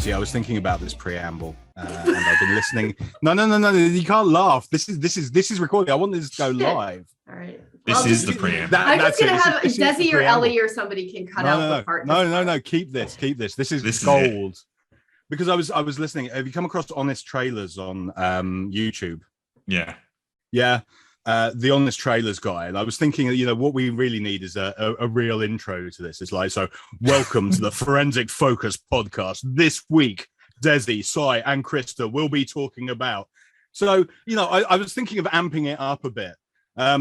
See, I was thinking about this preamble, and I've been listening. No, you can't laugh. This is recording. I want this to go live. All right. This is the preamble. I'm just gonna have Desi or Ellie or somebody can cut out the part. No. Keep this. This is gold. Because I was listening. Have you come across Honest Trailers on YouTube? Yeah. The Honest Trailers guy, and I was thinking, what we really need is a real intro to this. It's like, so welcome to the Forensic Focus podcast. This week, Desi, Cy, and Krista will be talking about. So, I was thinking of amping it up a bit.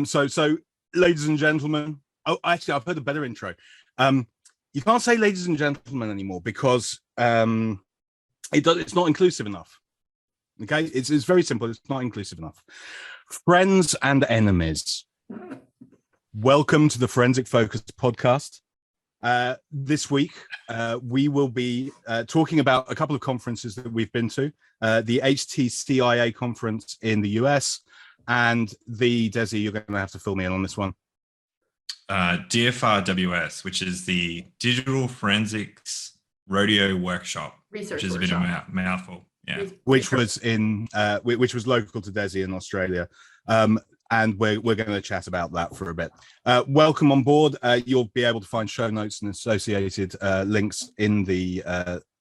So, ladies and gentlemen. Oh, actually, I've heard a better intro. You can't say ladies and gentlemen anymore because it's not inclusive enough. Okay, it's very simple. It's not inclusive enough. Friends and enemies, welcome to the Forensic Focus podcast. This week, we will be talking about a couple of conferences that we've been to, the HTCIA conference in the US, and Desi, you're going to have to fill me in on this one. DFRWS, which is the Digital Forensics Rodeo Workshop, which is a bit of a mouthful. Yeah, which was local to Desi in Australia, and we're going to chat about that for a bit. Welcome on board. You'll be able to find show notes and associated links in the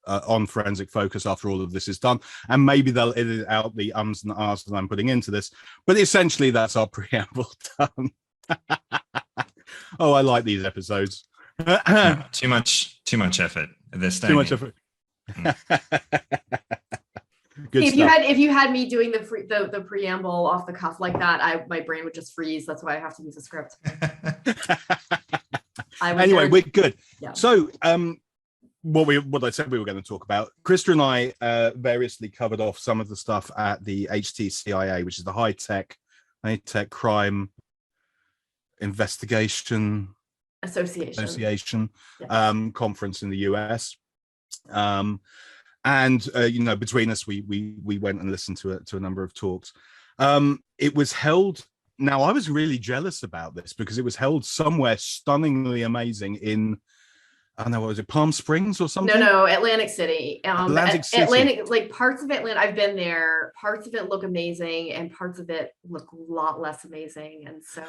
on Forensic Focus after all of this is done, and maybe they'll edit out the ums and ahs that I'm putting into this. But essentially, that's our preamble done. Oh, I like these episodes. Too much effort. Too much effort. Good if you had me doing the preamble off the cuff like that, my brain would just freeze. That's why I have to use a script. Anyway, we're good. Yeah. So, what I said we were going to talk about, Krista and I variously covered off some of the stuff at the HTCIA, which is the high tech crime investigation association yeah. Conference in the US. And between us, we went and listened to a number of talks. It was held. Now, I was really jealous about this because it was held somewhere stunningly amazing in, I don't know, what was it, Palm Springs or something? No, Atlantic City. Atlantic City. Atlantic, like parts of Atlanta, I've been there. Parts of it look amazing, and parts of it look a lot less amazing. And so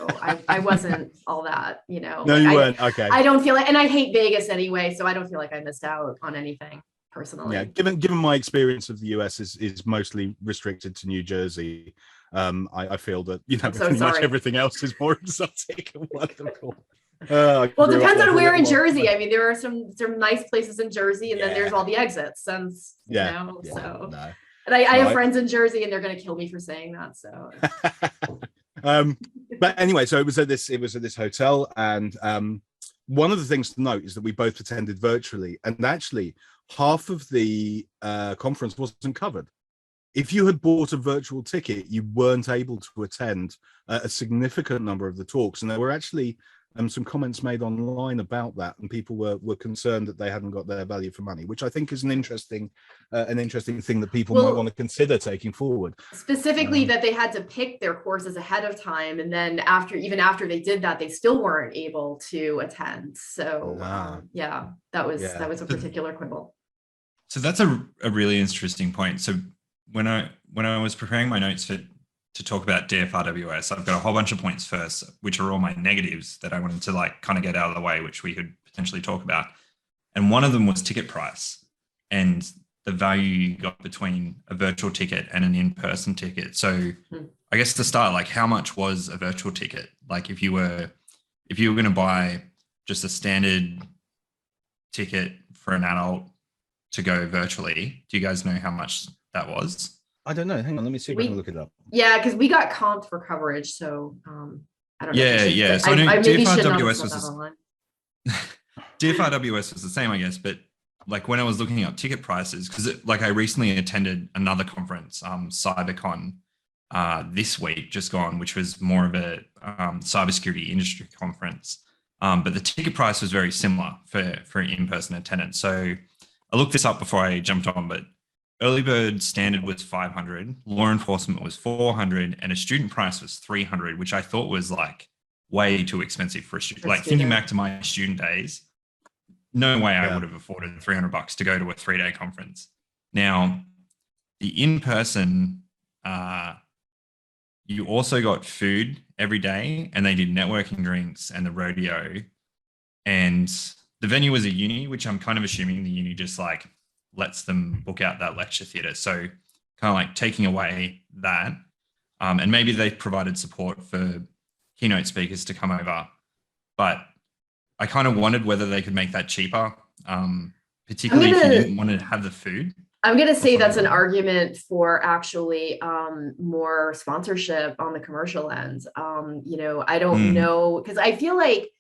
I wasn't all that, No, you weren't. Okay. I don't feel like, and I hate Vegas anyway, so I don't feel like I missed out on anything personally. Yeah, given my experience of the US is mostly restricted to New Jersey. I feel that pretty much everything else is more exotic and wonderful. Well, it depends on where in Jersey. I mean, there are some nice places in Jersey, and then there's all the exits. And and I have friends in Jersey, and they're going to kill me for saying that. So, but anyway, so it was at this hotel, and one of the things to note is that we both attended virtually, and actually half of the conference wasn't covered. If you had bought a virtual ticket, you weren't able to attend a significant number of the talks, and there were actually some comments made online about that, and people were concerned that they hadn't got their value for money, which I think is an interesting thing that people might want to consider taking forward. Specifically, that they had to pick their courses ahead of time, and then even after they did that, they still weren't able to attend. So that was a particular quibble. So that's a really interesting point. So when I was preparing my notes to talk about DFRWS, I've got a whole bunch of points first, which are all my negatives that I wanted to kind of get out of the way, which we could potentially talk about. And one of them was ticket price and the value you got between a virtual ticket and an in-person ticket. So I guess to start, how much was a virtual ticket? Like if you were going to buy just a standard ticket for an adult to go virtually, do you guys know how much that was? I don't know. Hang on, let me see if I can look it up. Yeah, because we got comped for coverage, so I don't know. Yeah. So I know DFRWS was the same, I guess. But when I was looking up ticket prices, because I recently attended another conference, CYACOMB this week, just gone, which was more of a cybersecurity industry conference. But the ticket price was very similar for in-person attendance. So I looked this up before I jumped on, but early bird standard was $500, law enforcement was $400, and a student price was $300, which I thought was way too expensive for a student. Thinking back to my student days, no way I would have afforded $300 to go to a 3-day conference. Now, the in-person, you also got food every day, and they did networking drinks and the rodeo. And the venue was a uni, which I'm kind of assuming the uni just like lets them book out that lecture theatre. So kind of like taking away that. And maybe they provided support for keynote speakers to come over. But I kind of wondered whether they could make that cheaper, particularly if you didn't want to have the food. I'm going to say that's an argument for actually more sponsorship on the commercial end. I don't know, because I feel like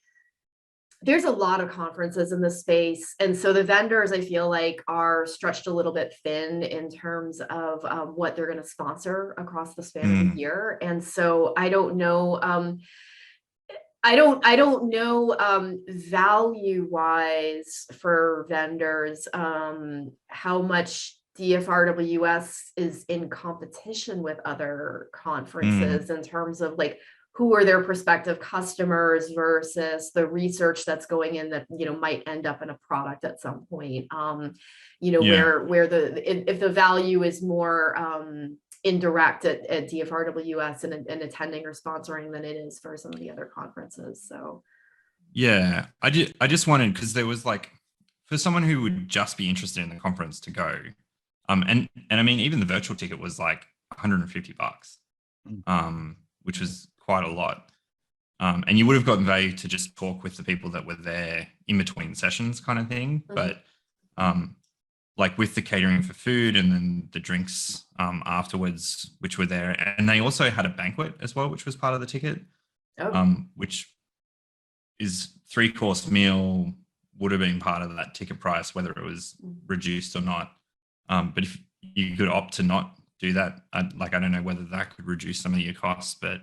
there's a lot of conferences in this space. And so the vendors, I feel like, are stretched a little bit thin in terms of what they're going to sponsor across the span of the year. And so I don't know. I don't know value wise for vendors how much DFRWS is in competition with other conferences in terms of like who are their prospective customers versus the research that's going in that might end up in a product at some point. Where if the value is more indirect at DFRWS and attending or sponsoring than it is for some of the other conferences. So yeah, I just wanted, because there was like, for someone who would just be interested in the conference to go, and I mean, even the virtual ticket was like $150, which was quite a lot. And you would have gotten value to just talk with the people that were there in between sessions kind of thing. But like with the catering for food and then the drinks afterwards, which were there. And they also had a banquet as well, which was part of the ticket, which is 3-course meal, would have been part of that ticket price, whether it was reduced or not. But if you could opt to not do that, I don't know whether that could reduce some of your costs, but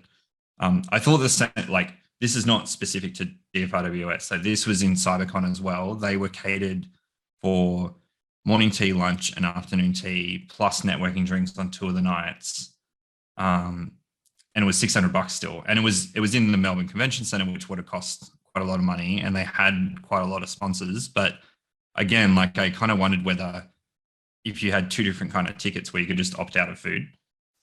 I thought the same, like, this is not specific to DFRWS. So this was in CyberCon as well. They were catered for morning tea, lunch, and afternoon tea, plus networking drinks on 2 of the nights. And it was $600 still. And it was in the Melbourne Convention Centre, which would have cost quite a lot of money. And they had quite a lot of sponsors. But again, like, I kind of wondered whether if you had 2 different kind of tickets where you could just opt out of food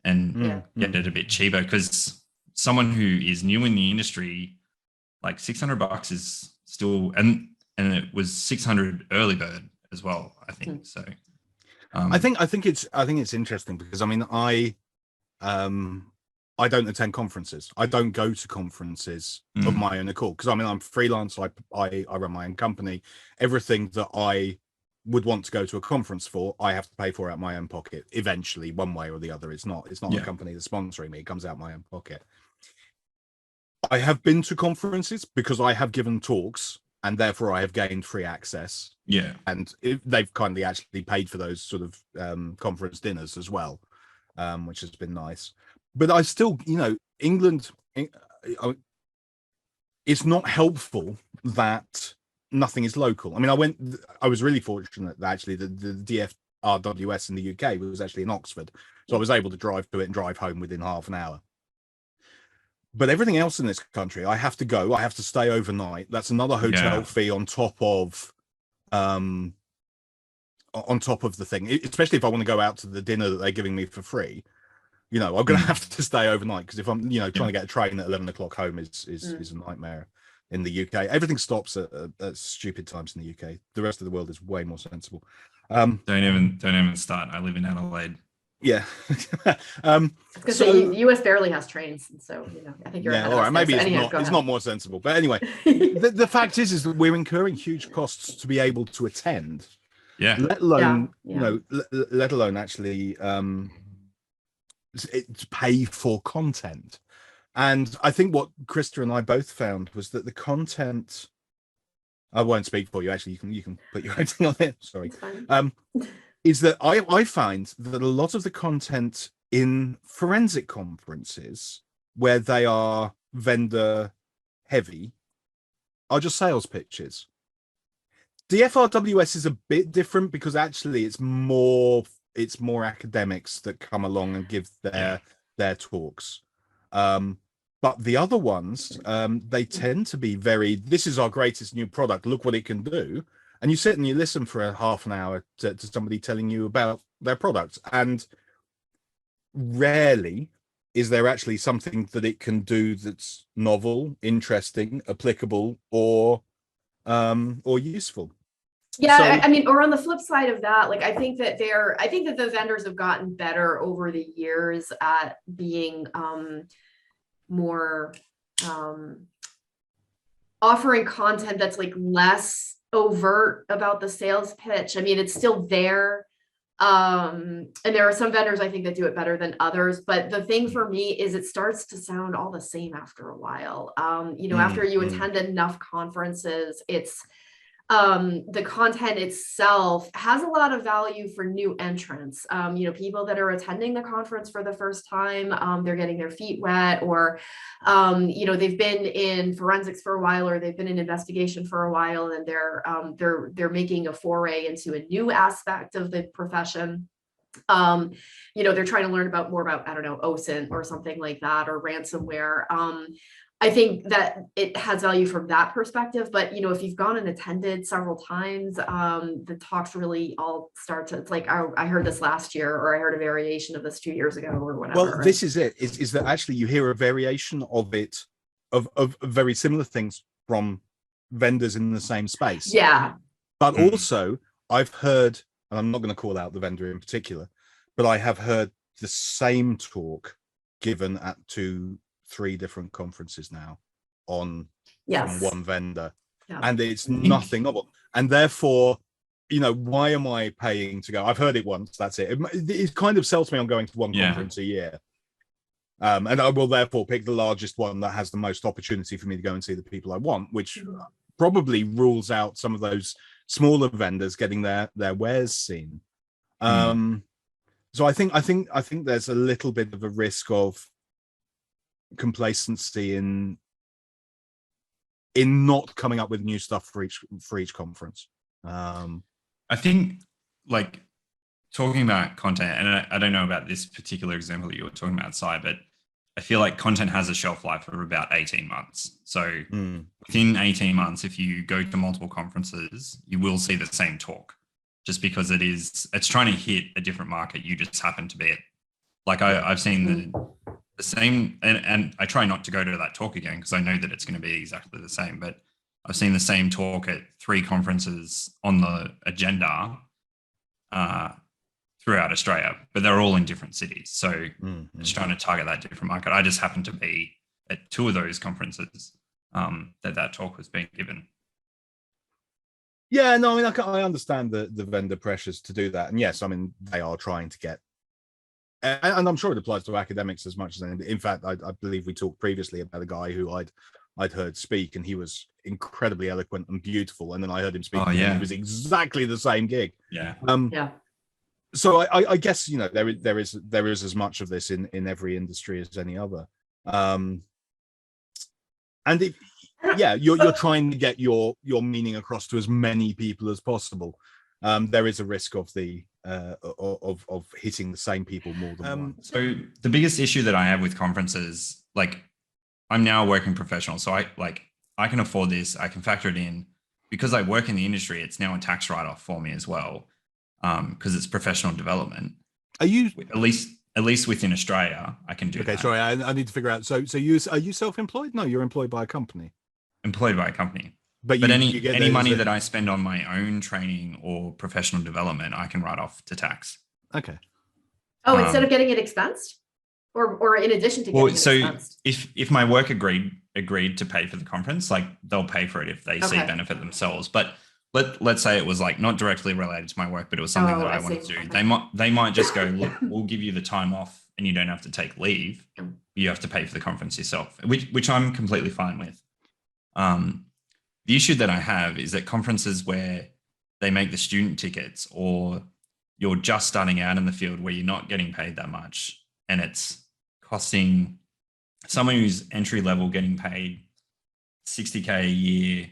and get it a bit cheaper, because someone who is new in the industry, like $600 is still, and it was 600 early bird as well, I think. So I think it's interesting because I mean I don't attend conferences. I don't go to conferences of my own accord because I mean I'm freelance. I run my own company. Everything that I would want to go to a conference for, I have to pay for out of my own pocket eventually, one way or the other. It's not a company that's sponsoring me. It comes out of my own pocket. I have been to conferences because I have given talks and therefore I have gained free access. Yeah. And they've kindly actually paid for those sort of conference dinners as well, which has been nice. But I still, England, it's not helpful that nothing is local. I mean, I was really fortunate that actually the DFRWS in the UK was actually in Oxford. So I was able to drive to it and drive home within half an hour. But everything else in this country, I have to go. I have to stay overnight. That's another hotel fee on top of the thing. Especially if I want to go out to the dinner that they're giving me for free. I'm going to have to stay overnight because if I'm, trying to get a train at 11 o'clock home is a nightmare in the UK. Everything stops at stupid times in the UK. The rest of the world is way more sensible. Don't even start. I live in Adelaide. Yeah. So the US barely has trains, so I think you're all right. Maybe it's not more sensible, but anyway, the fact is that we're incurring huge costs to be able to attend. Yeah. Let alone let alone actually to pay for content. And I think what Krista and I both found was that the content. I won't speak for you. Actually, you can put your own thing on it. Sorry. Is that I find that a lot of the content in forensic conferences where they are vendor heavy are just sales pitches. DFRWS is a bit different because actually it's more academics that come along and give their talks. But the other ones, they tend to be very, this is our greatest new product. Look what it can do. and you sit and you listen for a half an hour to somebody telling you about their product, and rarely is there actually something that it can do that's novel, interesting, applicable, or useful. Yeah, So, I mean, or on the flip side of that, like I think that the vendors have gotten better over the years at being more offering content that's like less overt about the sales pitch. I mean, it's still there. And there are some vendors I think that do it better than others, but the thing for me is it starts to sound all the same after a while. After you attend enough conferences, it's the content itself has a lot of value for new entrants. People that are attending the conference for the first time, they're getting their feet wet, or they've been in forensics for a while, or they've been in investigation for a while, and they're making a foray into a new aspect of the profession. They're trying to learn more about, I don't know, OSINT or something like that, or ransomware. I think that it has value from that perspective, but if you've gone and attended several times, the talks really all start to, it's like, I heard this last year, or I heard a variation of this 2 years ago, or whatever. well, this is it, is that actually you hear a variation of it, of very similar things from vendors in the same space. Yeah. But also I've heard, and I'm not going to call out the vendor in particular, but I have heard the same talk given at 2-3 different conferences now from one vendor, and it's nothing novel, and therefore why am I paying to go? I've heard it once, that's it. It kind of sells me on going to one conference a year, and I will therefore pick the largest one that has the most opportunity for me to go and see the people I want, which probably rules out some of those smaller vendors getting their wares seen. So I think there's a little bit of a risk of complacency in not coming up with new stuff for each conference. I think, like, talking about content, and I don't know about this particular example that you were talking about, Cy, but I feel like content has a shelf life of about 18 months. So within 18 months, if you go to multiple conferences, you will see the same talk, just because it's trying to hit a different market. You just happen to be it. Like I've seen the same, and I try not to go to that talk again because I know that it's going to be exactly the same, but I've seen the same talk at 3 conferences on the agenda throughout Australia, but they're all in different cities. So it's trying to target that different market. I just happened to be at 2 of those conferences that talk was being given. Yeah, no, I mean, I understand the vendor pressures to do that. And yes, I mean, they are trying to get, and I'm sure it applies to academics as much as anything. In fact, I believe we talked previously about a guy who I'd heard speak, and he was incredibly eloquent and beautiful. And then I heard him speak, and it was exactly the same gig. Yeah. So I guess, there is as much of this in every industry as any other. And if, you're trying to get your meaning across to as many people as possible. There is a risk of of hitting the same people more than once. So the biggest issue that I have with conferences, like, I'm now a working professional, so I can afford this. I can factor it in because I work in the industry. It's now a tax write-off for me as well, because it's professional development. Are you at least within Australia? I can do. Okay, that. Sorry, I need to figure out. So are you self-employed? No, you're employed by a company. Employed by a company. But any money that I spend on my own training or professional development, I can write off to tax. Okay. Oh, instead of getting it expensed, or in addition to getting it expensed. if my work agreed to pay for the conference, like, they'll pay for it if they see benefit themselves. But let's say it was like not directly related to my work, but it was something that I wanted to do. Okay. They might just go, look, we'll give you the time off, and you don't have to take leave. You have to pay for the conference yourself, which I'm completely fine with. The issue that I have is that conferences where they make the student tickets, or you're just starting out in the field where you're not getting paid that much, and it's costing someone who's entry level getting paid $60K a year,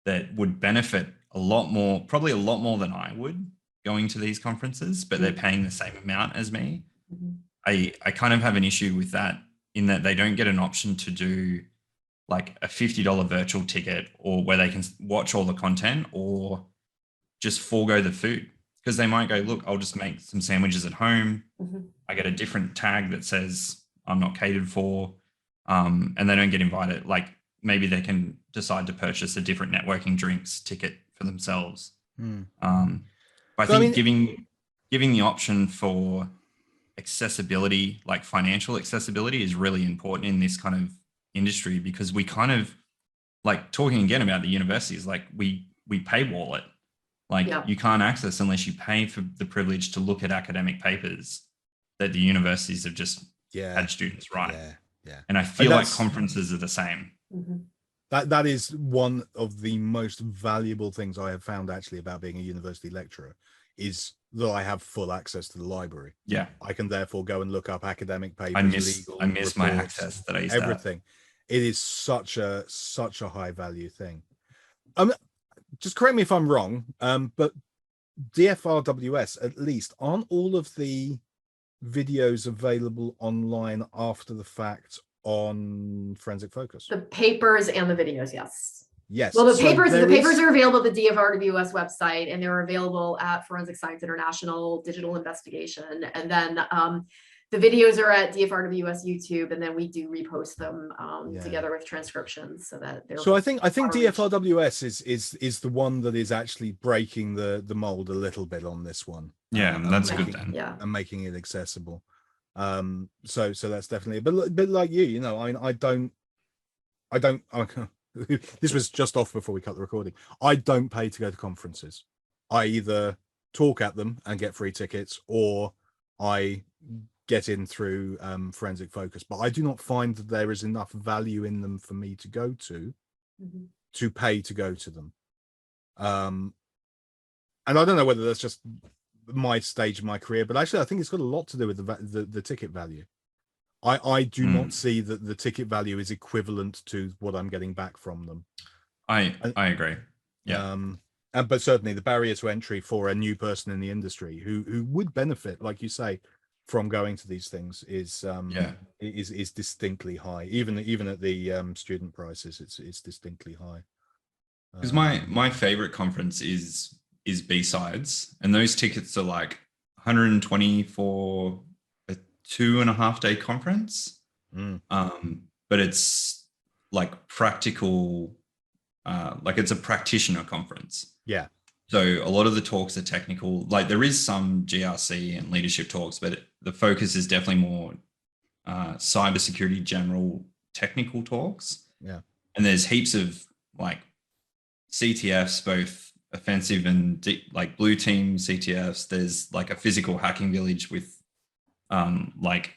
that would benefit probably a lot more than I would going to these conferences, but they're paying the same amount as me. I kind of have an issue with that, in that they don't get an option to do like a $50 virtual ticket, or where they can watch all the content, or just forego the food, because they might go, look, I'll just make some sandwiches at home. I get a different tag that says I'm not catered for, and they don't get invited. Like maybe they can decide to purchase a different networking drinks ticket for themselves. But I think giving the option for accessibility, like financial accessibility, is really important in this kind of industry, because we kind of, like, talking again about the universities, like we paywall it. Like you can't access unless you pay for the privilege to look at academic papers that the universities have just had students write. And I feel like conferences are the same. That is one of the most valuable things I have found actually about being a university lecturer, is that I have full access to the library. I can therefore go and look up academic papers. I miss my access that I used to have. Everything. It is such a high value thing. Just correct me if I'm wrong, but DFRWS, at least, aren't all of the videos available online after the fact on Forensic Focus? The papers and the videos, yes. Yes. Well, the papers are available at the DFRWS website, and they're available at Forensic Science International Digital Investigation. And then the videos are at DFRWS YouTube, and then we do repost them together with transcriptions, so that they're. So I think DFRWS is the one that is actually breaking the mold a little bit on this one. That's good then. And making it accessible. So that's definitely a bit like you know. I mean, I don't. This was just off before we cut the recording. I don't pay to go to conferences. I either talk at them and get free tickets, or I get in through Forensic Focus, but I do not find that there is enough value in them for me to go to pay to go to them. And I don't know whether that's just my stage of my career, but actually I think it's got a lot to do with the ticket value. I do not see that the ticket value is equivalent to what I'm getting back from them. I agree. But certainly the barrier to entry for a new person in the industry who would benefit, like you say, from going to these things is distinctly high. Even at the student prices, it's distinctly high. Because my favorite conference is B-Sides, and those tickets are like 120 for a 2.5 day conference. But it's like practical, like it's a practitioner conference. So a lot of the talks are technical. Like there is some GRC and leadership talks, but the focus is definitely more cybersecurity general technical talks. And there's heaps of like CTFs, both offensive and like blue team CTFs. There's like a physical hacking village with like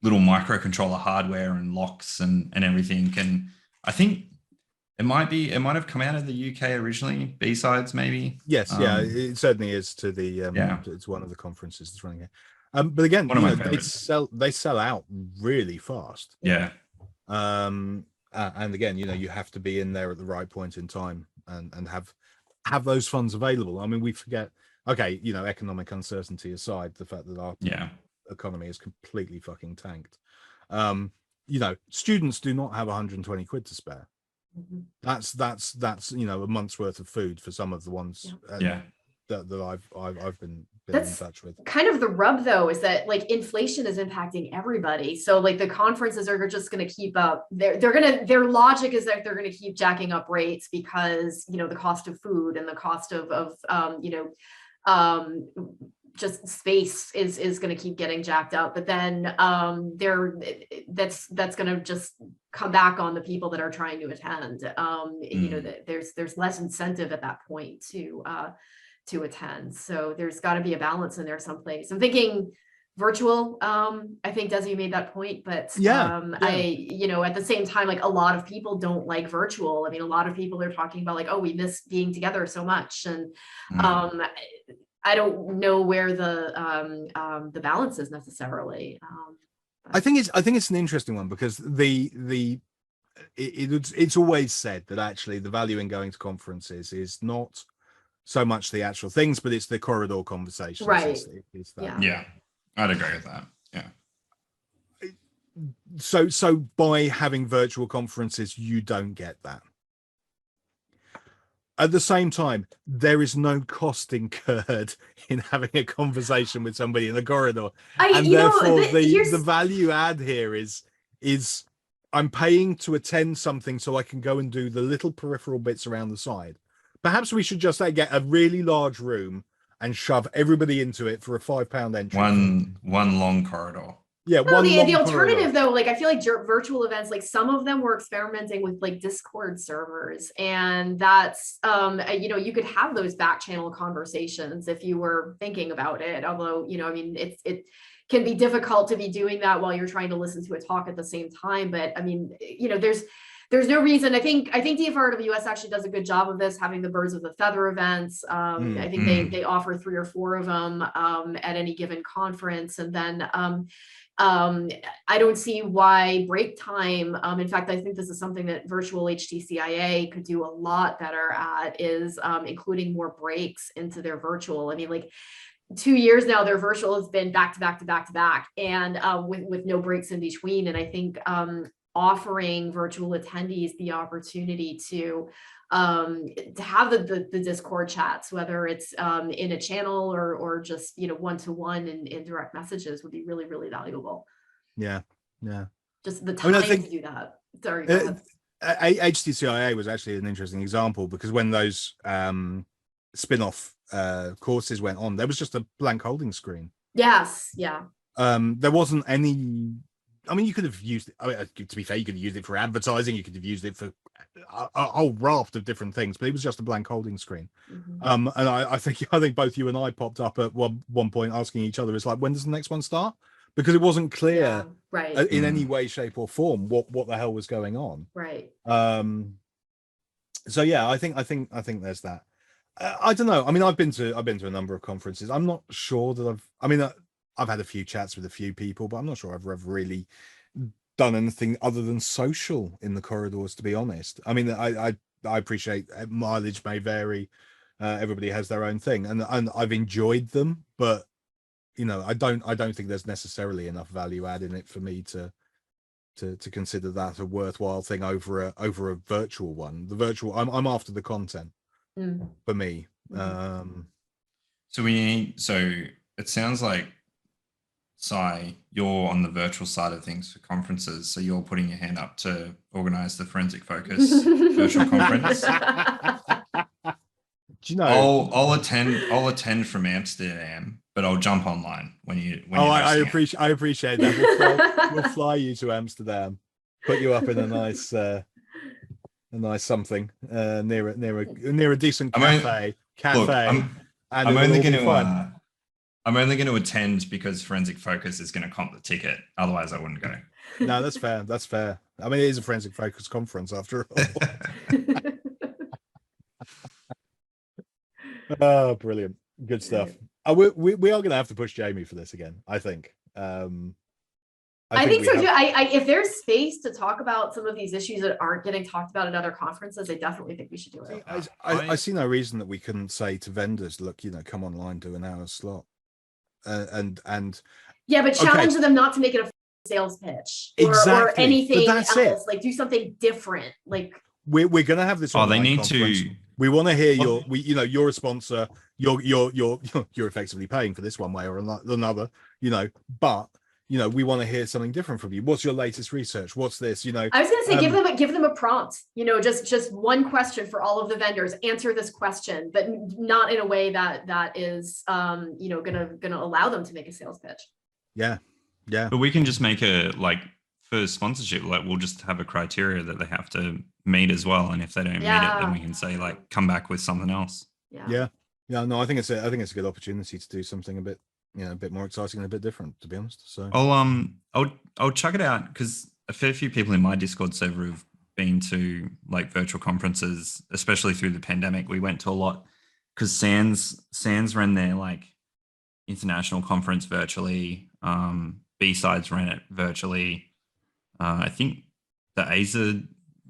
little microcontroller hardware and locks and everything. And I think it might have come out of the UK originally, B-Sides maybe. Yes, it certainly is to the it's one of the conferences that's running it. But again, they sell out really fast. And again, you have to be in there at the right point in time and have those funds available. I mean, we forget, economic uncertainty aside, the fact that our economy is completely fucking tanked. Students do not have 120 quid to spare. That's a month's worth of food for some of the ones that I've been in touch with. Kind of the rub though is that like inflation is impacting everybody, so like the conferences are just going to keep up. Their logic is that they're going to keep jacking up rates because the cost of food and the cost of just space is going to keep getting jacked up, but then that's going to just come back on the people that are trying to attend. There's less incentive at that point to attend, so there's got to be a balance in there someplace. I'm thinking virtual. I think Desi made that point, but at the same time, like a lot of people don't like virtual. I mean, a lot of people are talking about like, oh, we miss being together so much, and I don't know where the balance is necessarily. I think it's an interesting one because it's always said that actually the value in going to conferences is not so much the actual things, but it's the corridor conversations. Right. It's that. Yeah, I'd agree with that. Yeah. So by having virtual conferences, you don't get that. At the same time, there is no cost incurred in having a conversation with somebody in the corridor, and therefore the value add here is I'm paying to attend something so I can go and do the little peripheral bits around the side. Perhaps we should just get a really large room and shove everybody into it for a £5 entry. One long corridor. Yeah, well, the alternative corridor. though, like I feel like virtual events, like some of them were experimenting with like Discord servers, and that's you could have those back channel conversations if you were thinking about it. Although, I mean, it can be difficult to be doing that while you're trying to listen to a talk at the same time. But I mean, there's no reason. I think DFRWS actually does a good job of this, having the birds of the feather events. I think they offer 3 or 4 of them at any given conference, and then I don't see why break time. In fact, I think this is something that virtual HTCIA could do a lot better at, is including more breaks into their virtual. I mean, like 2 years now, their virtual has been back to back to back to back, and with no breaks in between. And I think offering virtual attendees the opportunity to have the Discord chats, whether it's in a channel or just one-to-one in direct messages, would be really, really valuable. Yeah. Just the time to do that. Sorry, go ahead. HTCIA was actually an interesting example, because when those spin-off courses went on, there was just a blank holding screen. Yes. Yeah. There wasn't any. I mean, you could have used it. I mean, to be fair, you could have used it for advertising. You could have used it for a whole raft of different things, but it was just a blank holding screen. And I think both you and I popped up at one point asking each other, "It's like, when does the next one start?" Because it wasn't clear, right, in any way, shape, or form what the hell was going on. Right. So yeah, I think there's that. I don't know. I mean, I've been to a number of conferences. I'm not sure that I've had a few chats with a few people, but I'm not sure I've ever really done anything other than social in the corridors, to be honest. I mean, I appreciate mileage may vary. Everybody has their own thing, and I've enjoyed them, but I don't think there's necessarily enough value add in it for me to consider that a worthwhile thing over a virtual one. The virtual, I'm after the content for me. So it sounds like, Cy, you're on the virtual side of things for conferences, so you're putting your hand up to organize the Forensic Focus virtual conference. Do you know? I'll attend from Amsterdam, but I'll jump online when you. I appreciate that. We'll fly you to Amsterdam, put you up in a nice something near a decent cafe. I'm only going to attend because Forensic Focus is going to comp the ticket. Otherwise, I wouldn't go. No, that's fair. That's fair. I mean, it is a Forensic Focus conference after all. Oh, brilliant. Good stuff. We are going to have to push Jamie for this again, I think. I think so too. If there's space to talk about some of these issues that aren't getting talked about at other conferences, I definitely think we should do it. I see no reason that we couldn't say to vendors, look, come online, do an hour slot. And yeah, but challenge them not to make it a sales pitch or anything else. Like, do something different. Like, we're gonna have this. They need conference. to. We want to hear you're a sponsor. You're effectively paying for this one way or another. But we want to hear something different from you. What's your latest research? What's this? I was going to say, give them a prompt. Just one question for all of the vendors. Answer this question, but not in a way that is gonna allow them to make a sales pitch. Yeah. But we can just make for sponsorship, we'll just have a criteria that they have to meet as well. And if they don't meet it, then we can say come back with something else. Yeah. No, I think it's a good opportunity to do something a bit more exciting and a bit different, to be honest. So I'll chuck it out, because a fair few people in my Discord server have been to virtual conferences, especially through the pandemic. We went to a lot because SANS ran their international conference virtually. B-Sides ran it virtually. I think the ASA,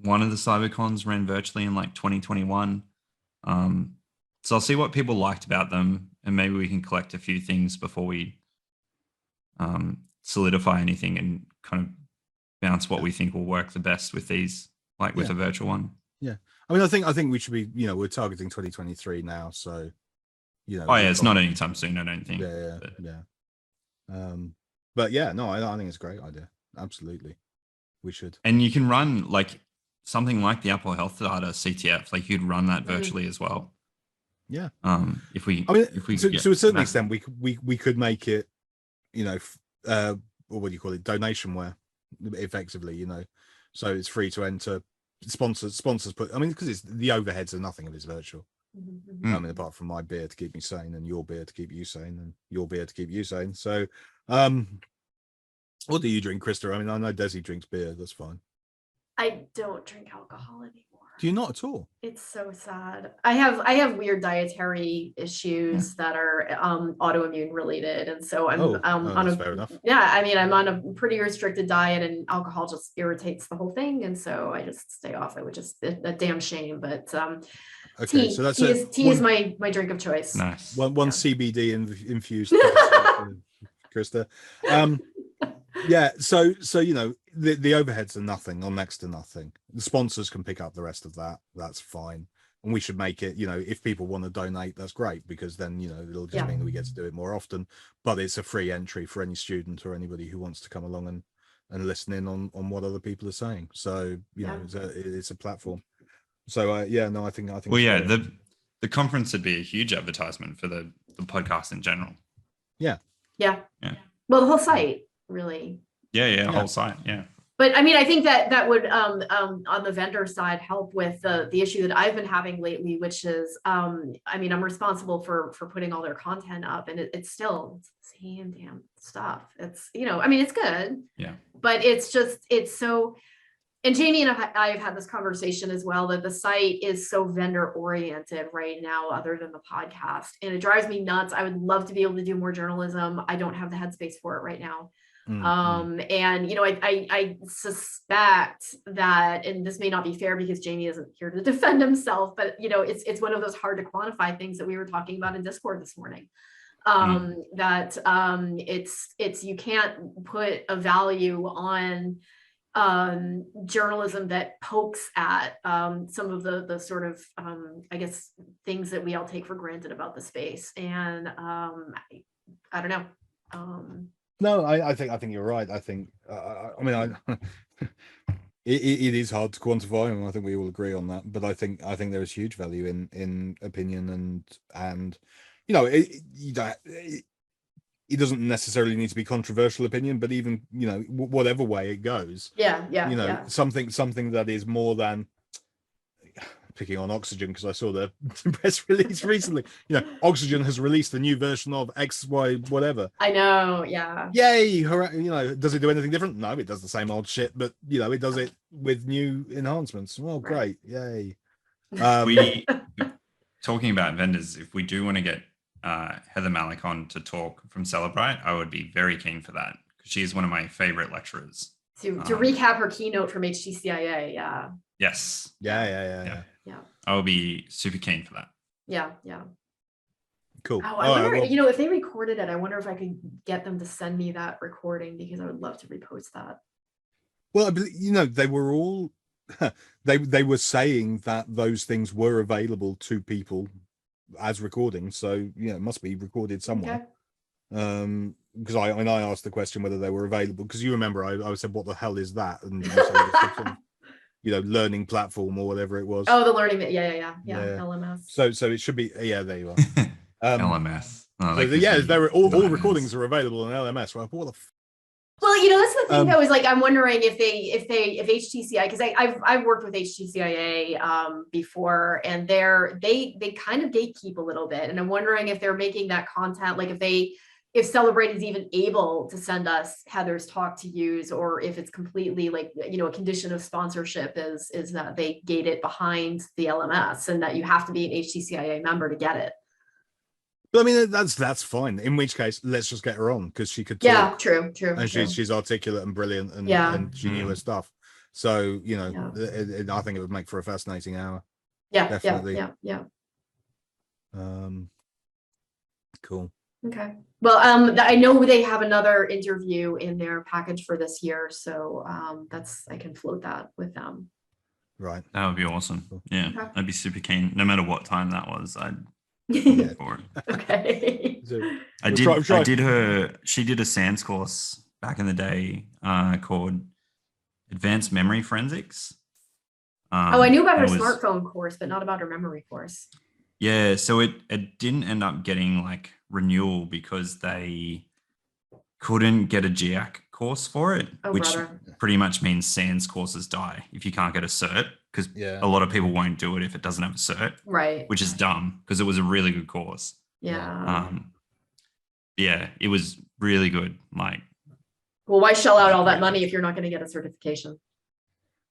one of the CyberCons, ran virtually in 2021. So I'll see what people liked about them, and maybe we can collect a few things before we solidify anything and kind of bounce what we think will work the best with these, with a virtual one. Yeah. I mean, I think we should be, we're targeting 2023 now. So, Oh yeah, it's not anytime soon, I don't think. Yeah. But yeah, no, I think it's a great idea. Absolutely. We should. And you can run like something like the Apple Health Data CTF, like you'd run that virtually as well. Yeah. If we to a certain extent, we could make it, or what do you call it, donationware, effectively, so it's free to enter. Sponsors put, because it's the overheads are nothing if it's virtual. I mean, apart from my beer to keep me sane, and your beer to keep you sane, and your beer to keep you sane. So, what do you drink, Krista? I mean, I know Desi drinks beer. That's fine. I don't drink alcohol anymore. Do you not at all? It's so sad. I have weird dietary issues that are autoimmune related, and so I'm on a fair enough. Yeah, I mean, I'm on a pretty restricted diet, and alcohol just irritates the whole thing, and so I just stay off it, which is a damn shame. But okay, tea, so that's tea is my drink of choice. Nice. One CBD infused, Krista. Yeah, so the overheads are nothing or next to nothing. The sponsors can pick up the rest of that. That's fine, and we should make it. If people want to donate, that's great, because then it'll just mean that we get to do it more often. But it's a free entry for any student or anybody who wants to come along and listen in on what other people are saying. So it's a platform. So I think. Well, yeah, the conference would be a huge advertisement for the podcast in general. Yeah. Well, the whole site. Really, whole site, but I mean, I think that would on the vendor side help with the issue that I've been having lately, which is I mean, I'm responsible for putting all their content up, and it's still the same damn stuff. It's I mean, it's good, but it's so. And Jamie and I have had this conversation as well, that the site is so vendor oriented right now, other than the podcast, and it drives me nuts. I would love to be able to do more journalism. I don't have the headspace for it right now. And I suspect that, and this may not be fair because Jamie isn't here to defend himself, but it's one of those hard to quantify things that we were talking about in Discord this morning. That it's you can't put a value on journalism that pokes at some of the sort of I guess things that we all take for granted about the space. And I don't know. No, I think you're right. I think I mean it is hard to quantify, and I think we all agree on that. But I think there is huge value in opinion, and it doesn't necessarily need to be controversial opinion, but even whatever way it goes. Something that is more than picking on Oxygen, because I saw the press release recently. Oxygen has released a new version of XY whatever. I know, yeah. Yay! Does it do anything different? No, it does the same old shit, but it does it with new enhancements. Well, great, yay! We talking about vendors. If we do want to get Heather Mahalik on to talk from Celebrite, I would be very keen for that, because she's one of my favorite lecturers. To recap her keynote from HTCIA, yeah. Yes. Yeah. I will be super keen for that. Yeah. Cool. Oh, I wonder, if they recorded it, I wonder if I could get them to send me that recording, because I would love to repost that. Well, I believe, they were all they were saying that those things were available to people as recordings, so it must be recorded somewhere. Okay. Because I asked the question whether they were available, because you remember I said, what the hell is that? And learning platform or whatever it was. Oh, the learning, yeah, LMS. So it should be, there you are. LMS. There were all recordings are available on LMS. Right? What the well, that's the thing though, is like, I'm wondering if HTCIA, because I've worked with HTCIA before, and they kind of gatekeep a little bit, and I'm wondering if they're making that content, like if Celebrate is even able to send us Heather's talk to use, or if it's completely like, a condition of sponsorship is that they gate it behind the LMS, and that you have to be an HTCIA member to get it. But I mean, that's fine. In which case, let's just get her on, because she could talk. Yeah, true. And she's articulate and brilliant, and she knew her stuff. So I think it would make for a fascinating hour. Yeah, definitely. Yeah. Cool. Okay. Well, I know they have another interview in their package for this year, so I can float that with them. Right. That would be awesome. Yeah, Okay. I'd be super keen. No matter what time that was, I'd Yeah. go for it. Okay. So, She did a SANS course back in the day called Advanced Memory Forensics. I knew about her and it was- smartphone course, but not about her memory course. Yeah, so it didn't end up getting like renewal because they couldn't get a GIAC course for it, Oh, which brother. pretty much means SANS courses die if you can't get a cert, because Yeah. a lot of people won't do it if it doesn't have a cert, Right. which is dumb because it was a really good course. Yeah. Yeah, it was really good. Like, Well, why shell out all that money if you're not going to get a certification?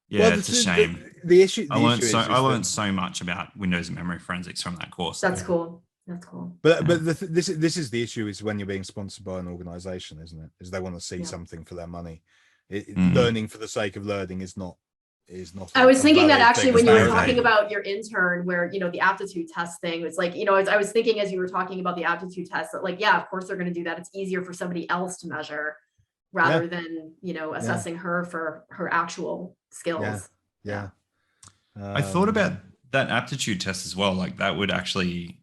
yeah, it's a shame. The issue. I learned so much about Windows and memory forensics from that course. That's cool. That's cool. But this is the issue, is when you're being sponsored by an organization, isn't it? Is they want to see something for their money. Learning for the sake of learning is not. I was thinking that actually when you were valid talking thing. about your intern, where the aptitude test thing was like, I was thinking as you were talking about the aptitude test that, like, yeah, of course they're going to do that. It's easier for somebody else to measure rather than assessing her for her actual skills. Yeah. I thought about that aptitude test as well. Like, that would actually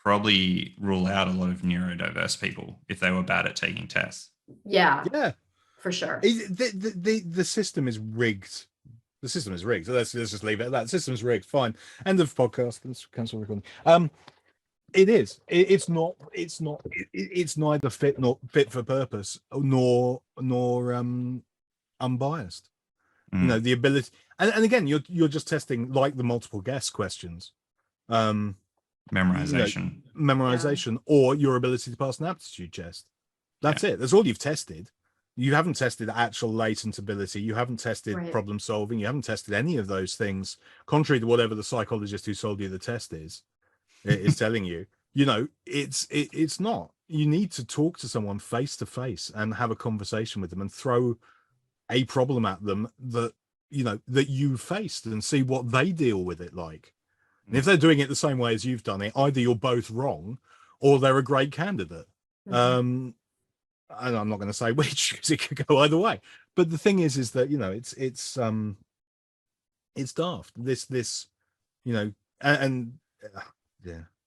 probably rule out a lot of neurodiverse people if they were bad at taking tests. Yeah, Yeah, for sure. The system is rigged. The system is rigged. Let's just leave it at that. The system's rigged. Fine. End of podcast. Let's cancel recording. It is. It's not. It's neither fit for purpose nor unbiased. The ability. And again, you're just testing like the multiple guess questions. Memorization, or your ability to pass an aptitude test. That's it. That's all you've tested. You haven't tested actual latent ability. You haven't tested problem solving. You haven't tested any of those things, contrary to whatever the psychologist who sold you the test is telling you. It's not. You need to talk to someone face to face and have a conversation with them and throw a problem at them that you faced and see what they deal with it like. And if they're doing it the same way as you've done it, either you're both wrong or they're a great candidate. And I'm not going to say which, because it could go either way. But the thing is that it's daft. This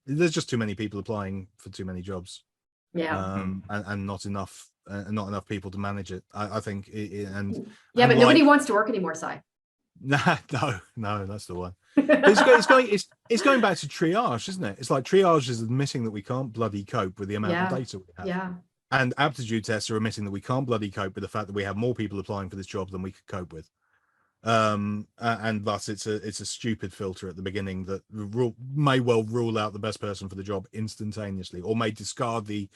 there's just too many people applying for too many jobs. And not enough people to manage it. I think. But nobody wants to work anymore, Si. No, that's the one. It's going back to triage, isn't it? It's like triage is admitting that we can't bloody cope with the amount of data we have. Yeah. And aptitude tests are admitting that we can't bloody cope with the fact that we have more people applying for this job than we could cope with. And thus it's a stupid filter at the beginning that may well rule out the best person for the job instantaneously, or may discard the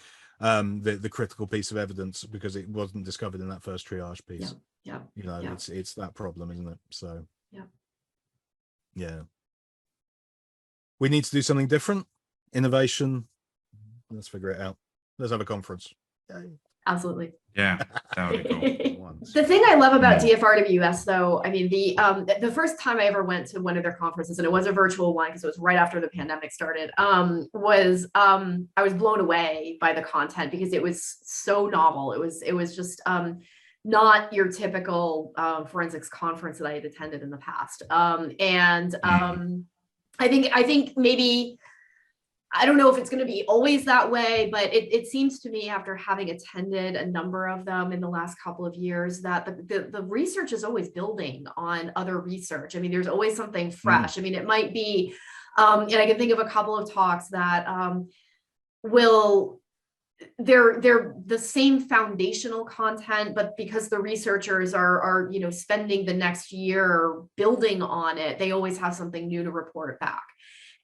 critical piece of evidence because it wasn't discovered in that first triage piece. It's that problem, isn't it? So yeah, we need to do something different. Innovation. Let's figure it out. Let's have a conference. Yay. Absolutely. Yeah, that would be cool. The thing I love about DFRWS, though, I mean, the first time I ever went to one of their conferences, and it was a virtual one because it was right after the pandemic started, I was blown away by the content because it was so novel. It was just not your typical forensics conference that I had attended in the past. I think maybe, I don't know if it's going to be always that way, but it seems to me, after having attended a number of them in the last couple of years, that the research is always building on other research. I mean, there's always something fresh. I mean, it might be, and I can think of a couple of talks that they're the same foundational content, but because the researchers are spending the next year building on it, they always have something new to report back.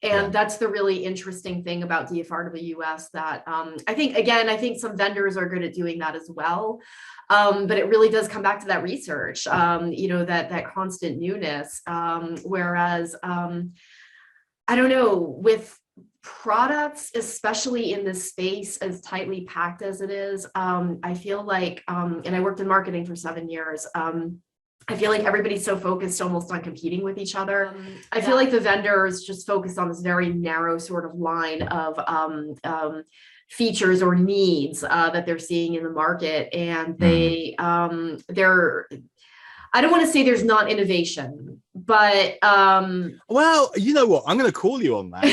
And that's the really interesting thing about DFRWS, that I think some vendors are good at doing that as well. But it really does come back to that research, that constant newness. Whereas, I don't know, with products, especially in this space as tightly packed as it is, I feel like, and I worked in marketing for 7 years, I feel like everybody's so focused almost on competing with each other. I feel like the vendors just focus on this very narrow sort of line of features or needs that they're seeing in the market, and I don't want to say there's not innovation, but well, you know what? I'm going to call you on that.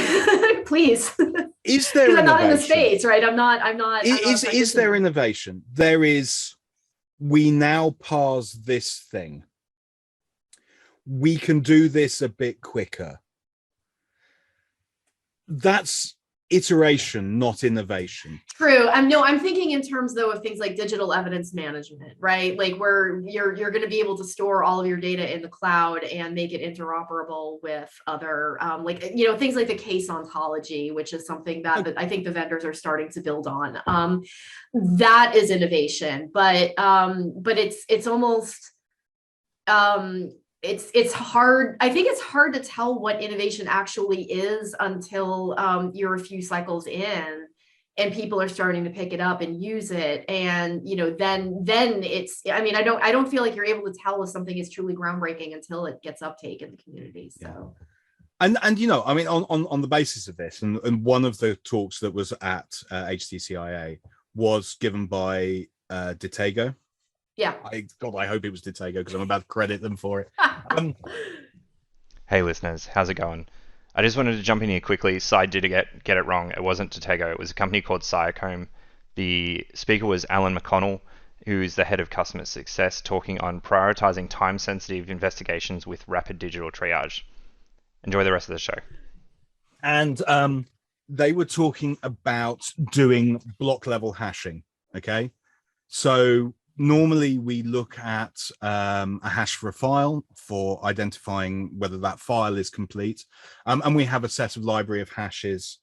please. Is there Because innovation? I'm not in the space, right? I'm not. Is there innovation? There is. We now parse this thing. We can do this a bit quicker. That's iteration, not innovation. True. I'm thinking in terms though of things like digital evidence management, right? Like where you're going to be able to store all of your data in the cloud and make it interoperable with other things like the case ontology, which is something that I think the vendors are starting to build on. That is innovation, but it's almost it's hard. I think it's hard to tell what innovation actually is until you're a few cycles in and people are starting to pick it up and use it. And, then it's, I don't feel like you're able to tell if something is truly groundbreaking until it gets uptake in the community. So. And on the basis of this, and one of the talks that was at HTCIA was given by Ditego. Yeah. I hope it was Ditego because I'm about to credit them for it. Hey listeners, how's it going? I just wanted to jump in here quickly. Side did get it wrong. It wasn't Ditego. It was a company called CYACOMB. The speaker was Alan McConnell, who is the head of customer success, talking on prioritizing time-sensitive investigations with Rapid Digital Triage. Enjoy the rest of the show. And they were talking about doing block level hashing. Okay, so normally we look at a hash for a file for identifying whether that file is complete, and we have a set of library of hashes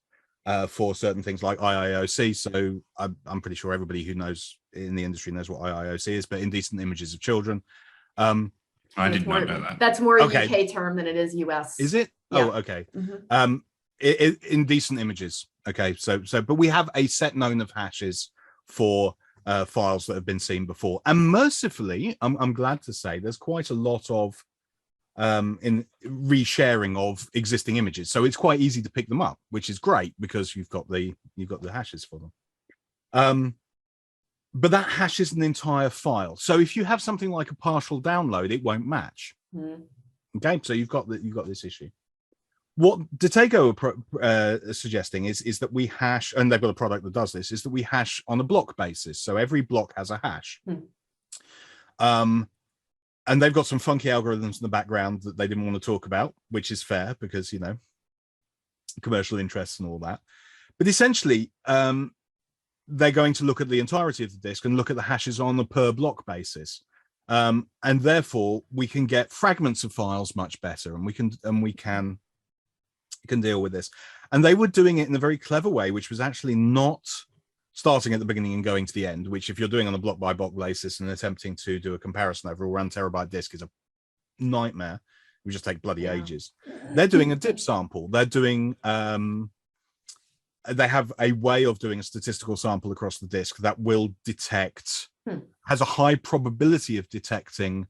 for certain things like IIOC. So I'm pretty sure everybody who knows in the industry knows what IIOC is, but indecent images of children. I did not know that. That's more a UK term than it is US. Is it? Yeah. Oh, okay. Mm-hmm. Indecent images. Okay, so but we have a set known of hashes for files that have been seen before, and mercifully, I'm glad to say there's quite a lot of in resharing of existing images, so it's quite easy to pick them up, which is great because you've got the hashes for them. But that hashes an entire file, so if you have something like a partial download, it won't match. Okay, so you've got this issue. What Ditego are suggesting is that we hash, and they've got a product that does this, is that we hash on a block basis. So every block has a hash. And they've got some funky algorithms in the background that they didn't want to talk about, which is fair because, commercial interests and all that. But essentially, they're going to look at the entirety of the disk and look at the hashes on a per block basis. And therefore, we can get fragments of files much better, and we can deal with this. And they were doing it in a very clever way, which was actually not starting at the beginning and going to the end, which if you're doing on a block by block basis and attempting to do a comparison over a 1 terabyte disk is a nightmare. It would just take bloody ages. They're doing a dip sample. They're doing they have a way of doing a statistical sample across the disk that will detect, has a high probability of detecting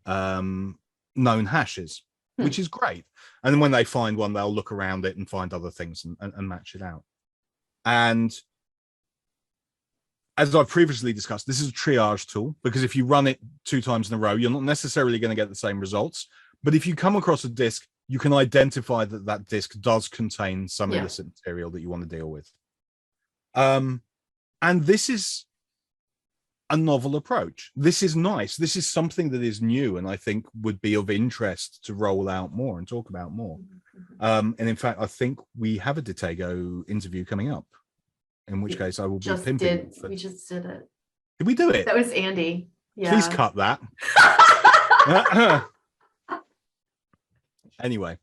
known hashes, which is great. And then when they find one, they'll look around it and find other things and match it out. And as I've previously discussed, this is a triage tool because if you run it 2 times in a row, you're not necessarily going to get the same results. But if you come across a disk, you can identify that that disk does contain some illicit material that you want to deal with. And this is a novel approach. This is nice. This is something that is new and I think would be of interest to roll out more and talk about more. And in fact, I think we have a Ditego interview coming up, in which case I will be pimping. We just did it. Did we do it? That was Andy. Yeah. Please cut that. Anyway.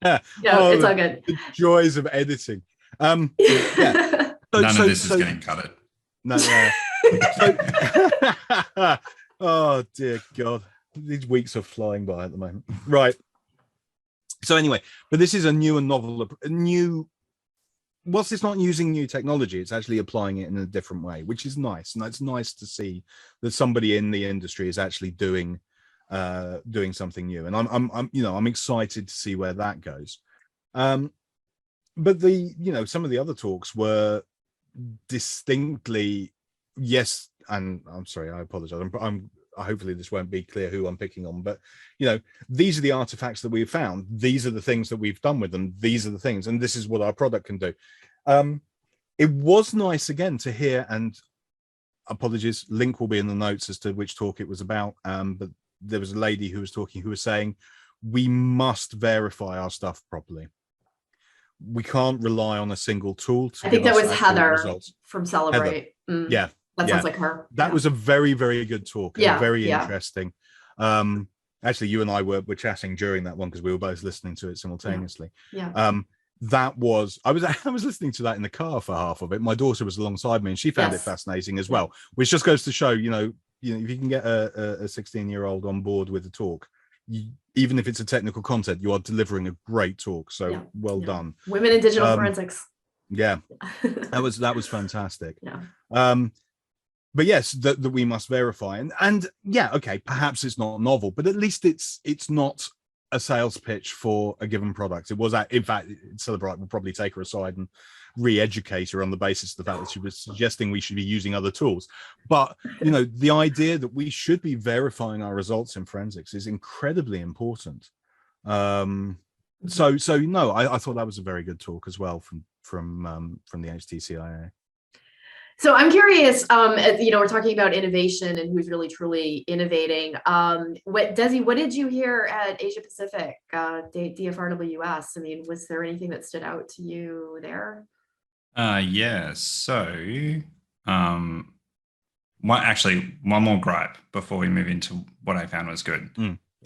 No, it's all good. The joys of editing. None of this is getting cut. No. Oh dear God, these weeks are flying by at the moment. Right. So anyway, but this is a new and novel, whilst it's not using new technology, it's actually applying it in a different way, which is nice. And it's nice to see that somebody in the industry is actually doing something new. And I'm excited to see where that goes. But some of the other talks were distinctly, yes, and I'm sorry, I apologize. I'm hopefully this won't be clear who I'm picking on, but these are the artifacts that we've found. These are the things that we've done with them. These are the things, and this is what our product can do. It was nice again to hear, and apologies, link will be in the notes as to which talk it was about. But there was a lady who was talking, who was saying, we must verify our stuff properly. We can't rely on a single tool to I think give that us was actual Heather results. from Celebrate. Yeah. That sounds like her. That was a very, very good talk. Yeah. Very interesting. Actually, you and I were chatting during that one because we were both listening to it simultaneously. Yeah. That was, I was listening to that in the car for half of it. My daughter was alongside me and she found it fascinating as well, which just goes to show, if you can get a 16-year-old on board with the talk, even if it's a technical content, you are delivering a great talk. So well done. Women in digital forensics. Yeah, that was fantastic. Yeah. But yes, that we must verify, and yeah, okay, perhaps it's not novel, but at least it's not a sales pitch for a given product. It was, in fact, Celebrate will probably take her aside and re-educate her on the basis of the fact that she was suggesting we should be using other tools. But the idea that we should be verifying our results in forensics is incredibly important. So no, I thought that was a very good talk as well from the HTCIA. So I'm curious, we're talking about innovation and who's really truly innovating. Desi, what did you hear at Asia Pacific, DFRWS? I mean, was there anything that stood out to you there? Yeah, so one more gripe before we move into what I found was good.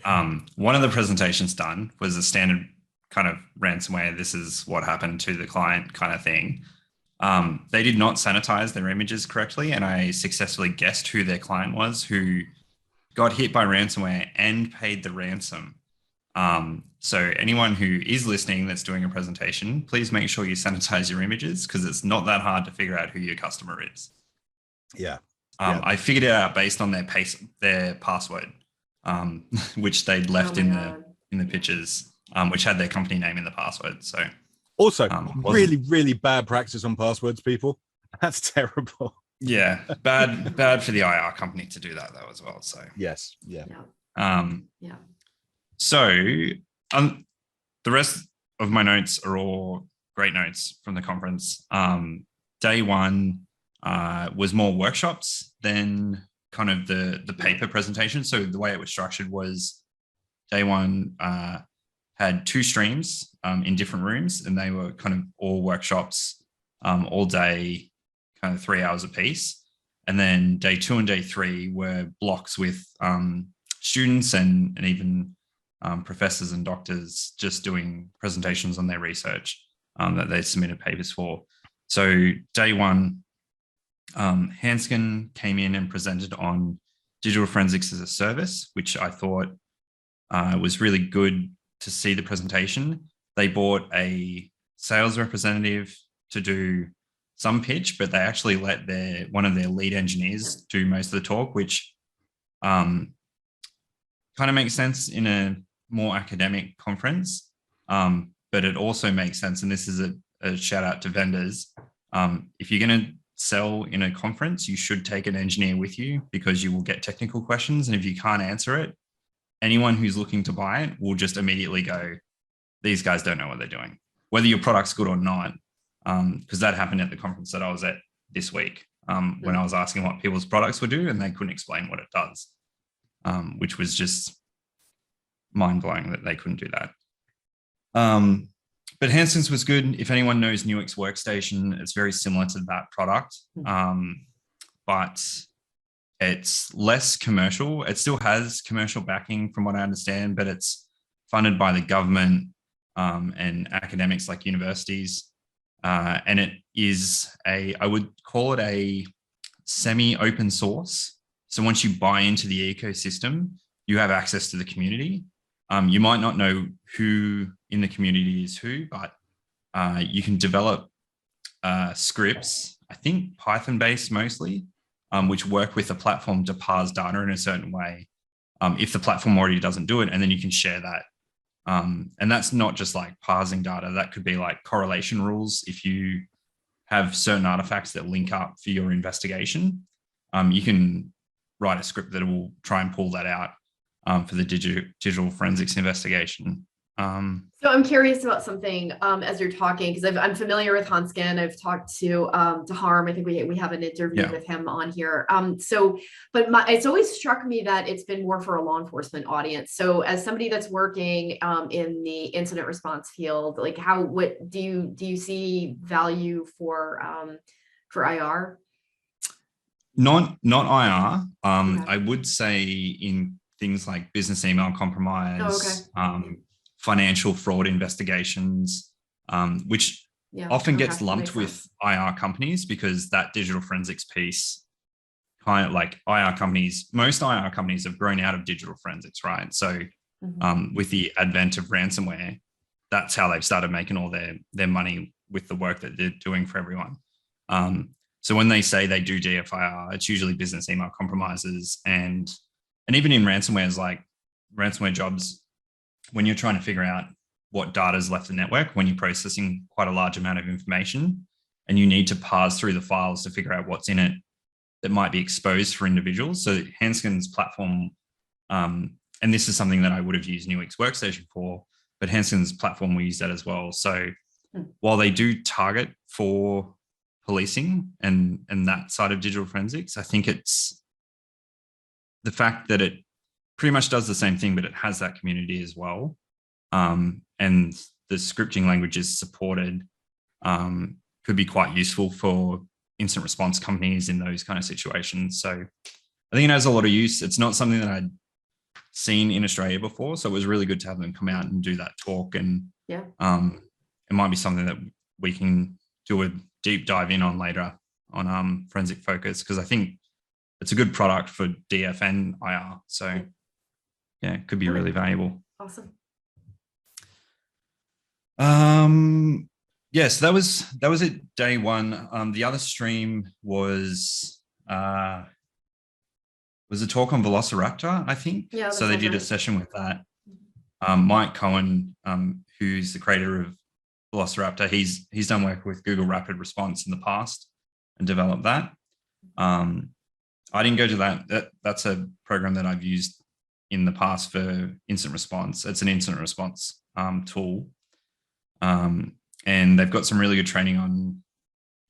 One of the presentations done was a standard kind of ransomware, this is what happened to the client kind of thing. They did not sanitize their images correctly, and I successfully guessed who their client was, who got hit by ransomware and paid the ransom. So anyone who is listening that's doing a presentation, please make sure you sanitize your images, because it's not that hard to figure out who your customer is. Yeah. I figured it out based on their password, which they'd left in the pictures, which had their company name in the password. So also really, really bad practice on passwords, people. That's terrible. Yeah, bad for the IR company to do that though as well. So yes, yeah. So the rest of my notes are all great notes from the conference. Day one was more workshops than kind of the paper presentation. So the way it was structured was day one had 2 streams in different rooms, and they were kind of all workshops all day, kind of 3 hours a piece. And then day 2 and day 3 were blocks with students and even professors and doctors just doing presentations on their research that they submitted papers for. So day 1, Hansken came in and presented on digital forensics as a service, which I thought was really good to see the presentation. They brought a sales representative to do some pitch, but they actually let one of their lead engineers do most of the talk, which kind of makes sense in a more academic conference. But it also makes sense, and this is a shout out to vendors. If you're going to sell in a conference, you should take an engineer with you, because you will get technical questions. And if you can't answer it, anyone who's looking to buy it will just immediately go, these guys don't know what they're doing, whether your product's good or not. Because that happened at the conference that I was at this week, when I was asking what people's products would do, and they couldn't explain what it does, which was just mind-blowing that they couldn't do that. But Hanson's was good. If anyone knows Nuix Workstation, it's very similar to that product, but it's less commercial. It still has commercial backing from what I understand, but it's funded by the government and academics like universities. And it is I would call it a semi-open source. So once you buy into the ecosystem, you have access to the community. You might not know who in the community is who, but you can develop scripts, I think Python-based mostly, which work with the platform to parse data in a certain way, if the platform already doesn't do it, and then you can share that. And that's not just like parsing data. That could be like correlation rules. If you have certain artifacts that link up for your investigation, you can write a script that will try and pull that out for the digital forensics investigation. So I'm curious about something as you're talking, because I'm familiar with Hanskin. I've talked to Harm. I think we have an interview with him on here. But it's always struck me that it's been more for a law enforcement audience. So as somebody that's working in the incident response field, like what do you see value for IR? Not IR. I would say in things like business email compromise, financial fraud investigations, which often gets lumped with IR companies, because that digital forensics piece, kind of like IR companies, most IR companies have grown out of digital forensics, right? So with the advent of ransomware, that's how they've started making all their money with the work that they're doing for everyone. So when they say they do DFIR, it's usually business email compromises, and even in ransomware, like ransomware jobs, when you're trying to figure out what data is left in the network, when you're processing quite a large amount of information and you need to parse through the files to figure out what's in it that might be exposed for individuals. So Hanskin's platform, and this is something that I would have used Nuix Workstation for, but Hanskin's platform, we use that as well. So while they do target for policing and that side of digital forensics, I think it's the fact that it pretty much does the same thing, but it has that community as well. And the scripting language is supported, could be quite useful for incident response companies in those kind of situations. So I think it has a lot of use. It's not something that I'd seen in Australia before. So it was really good to have them come out and do that talk. And it might be something that we can do a deep dive in on later on Forensic Focus, because I think it's a good product for DF and IR. So yeah, it could be really valuable. Awesome. Yes, that was it. Day one. The other stream was a talk on Velociraptor, I think. Yeah. So they did a session with that. Mike Cohen, who's the creator of Velociraptor, he's done work with Google Rapid Response in the past and developed that. I didn't go to that. That's a program that I've used in the past for incident response. It's an incident response tool. And they've got some really good training on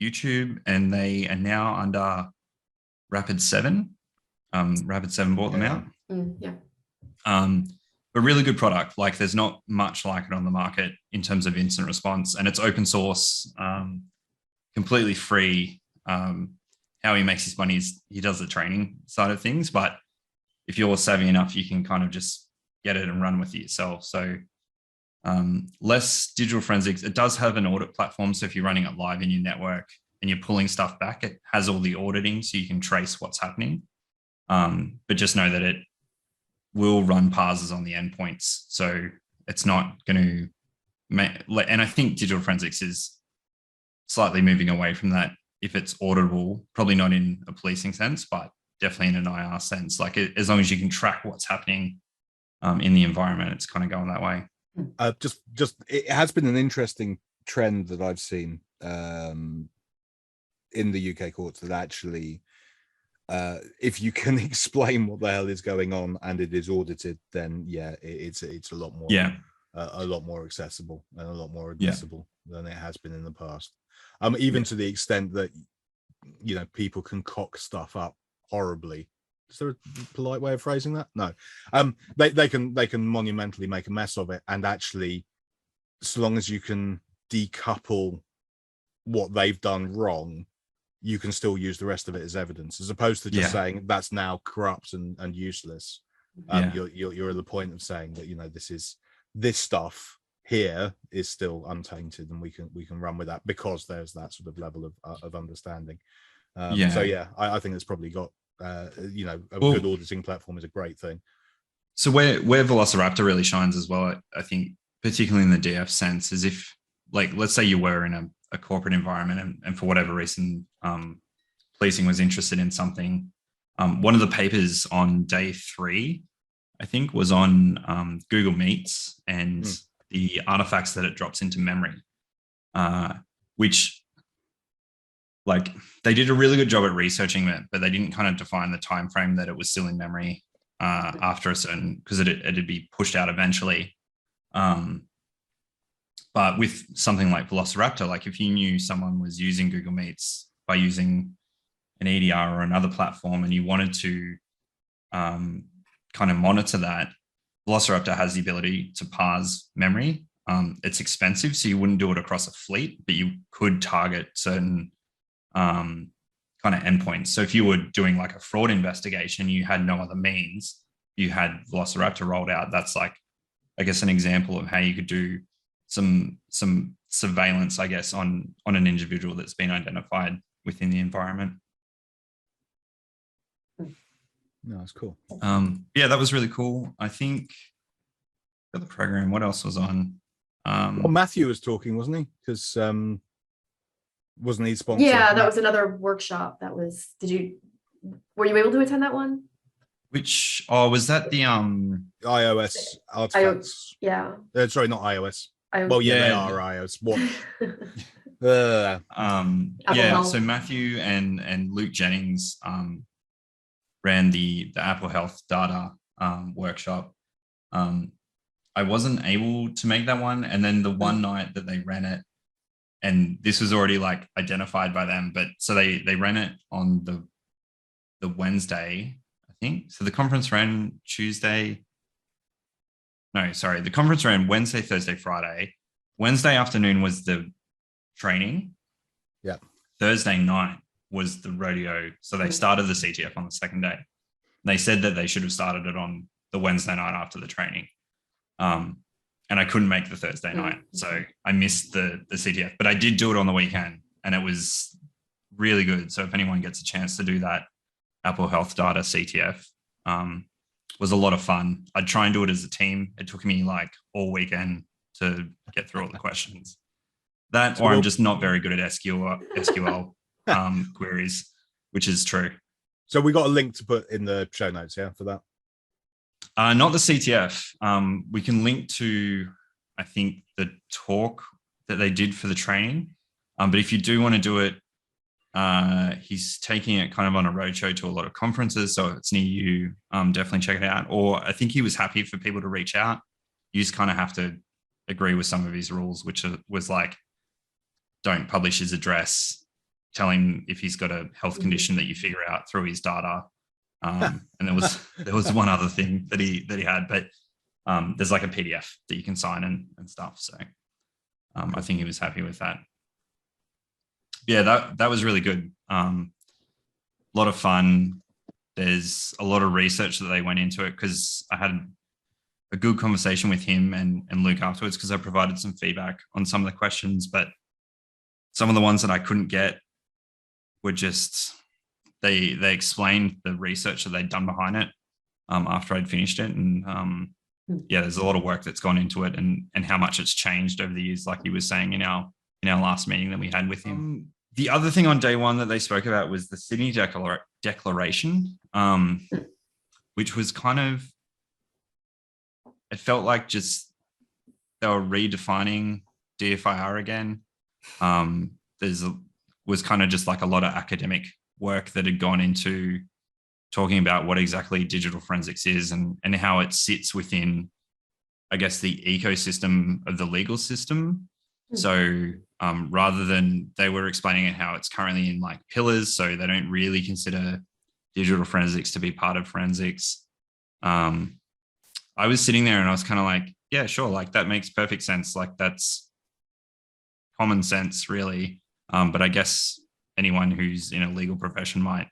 YouTube, and they are now under Rapid 7. Rapid 7 bought them out. But really good product. Like, there's not much like it on the market in terms of incident response, and it's open source, completely free. How he makes his money is he does the training side of things, but if you're savvy enough, you can kind of just get it and run with it yourself. So less digital forensics. It does have an audit platform. So if you're running it live in your network and you're pulling stuff back, it has all the auditing so you can trace what's happening. But just know that it will run parsers on the endpoints. So it's not going to, and I think digital forensics is slightly moving away from that. If it's auditable, probably not in a policing sense, but definitely in an IR sense. Like, as long as you can track what's happening in the environment, it's kind of going that way. Just it has been an interesting trend that I've seen in the UK courts, that actually, if you can explain what the hell is going on and it is audited, then it's a lot more a lot more accessible and a lot more addressable than it has been in the past. Even to the extent that, you know, people can cock stuff up horribly. Is there a polite way of phrasing that? No. They can monumentally make a mess of it, and actually, so long as you can decouple what they've done wrong, you can still use the rest of it as evidence, as opposed to just saying that's now corrupt and useless. You're at the point of saying that, you know, this stuff here is still untainted, and we can run with that because there's that sort of level of understanding. So I think it's probably got you know, a good auditing platform is a great thing. So where Velociraptor really shines as well, I think, particularly in the DF sense, is if, like, let's say you were in a corporate environment and for whatever reason policing was interested in something. One of the papers on day 3, I think, was on Google Meets and the artifacts that it drops into memory, which like they did a really good job at researching it, but they didn't kind of define the time frame that it was still in memory after a certain, because it'd be pushed out eventually. But with something like Velociraptor, like if you knew someone was using Google Meets by using an EDR or another platform and you wanted to kind of monitor that, Velociraptor has the ability to parse memory. It's expensive, so you wouldn't do it across a fleet, but you could target certain kind of endpoints. So if you were doing like a fraud investigation, you had no other means, you had Velociraptor rolled out. That's like, I guess, an example of how you could do some surveillance, I guess, on an individual that's been identified within the environment. No, that's cool. Yeah, that was really cool. I think the program, what else was on? Well, Matthew was talking, wasn't he? Because wasn't he sponsored? Yeah, that was another workshop. That was, were you able to attend that one? Which, oh, was that the iOS artifacts? Yeah. Sorry, not iOS. Well, yeah, they are iOS. What? Yeah, so Matthew and Luke Jennings ran the Apple Health data workshop. I wasn't able to make that one, and then the one night that they ran it, and this was already like identified by them, but so they ran it on the Wednesday, I think. So the conference ran Tuesday. No, sorry, the conference ran Wednesday, Thursday, Friday. Wednesday afternoon was the training. Yeah. Thursday night was the rodeo. So they started the CTF on the second day. They said that they should have started it on the Wednesday night after the training. And I couldn't make the Thursday night. So I missed the CTF, but I did do it on the weekend and it was really good. So if anyone gets a chance to do that Apple Health Data CTF, was a lot of fun. I'd try and do it as a team. It took me like all weekend to get through all the questions. That, or I'm just not very good at SQL queries, which is true. So we got a link to put in the show notes, yeah, for that? Not the CTF. We can link to, I think, the talk that they did for the training. But if you do want to do it, he's taking it kind of on a roadshow to a lot of conferences, so it's near you. Definitely check it out. Or I think he was happy for people to reach out. You just kind of have to agree with some of his rules, which was like, don't publish his address, tell him if he's got a health condition that you figure out through his data. And there was one other thing that he had, but there's like a PDF that you can sign and stuff. So I think he was happy with that. Yeah, that was really good. A lot of fun. There's a lot of research that they went into it, because I had a good conversation with him and Luke afterwards, because I provided some feedback on some of the questions, but some of the ones that I couldn't get were just, they explained the research that they'd done behind it after I'd finished it. And yeah, there's a lot of work that's gone into it and how much it's changed over the years, like he was saying in our last meeting that we had with him. The other thing on day one that they spoke about was the Sydney Declaration, which was kind of, it felt like just they were redefining DFIR again. Was kind of just like a lot of academic work that had gone into talking about what exactly digital forensics is and how it sits within, I guess, the ecosystem of the legal system. So rather than, they were explaining it how it's currently in like pillars, so they don't really consider digital forensics to be part of forensics. I was sitting there and I was kind of like, yeah, sure, like that makes perfect sense. Like that's common sense, really. But I guess anyone who's in a legal profession might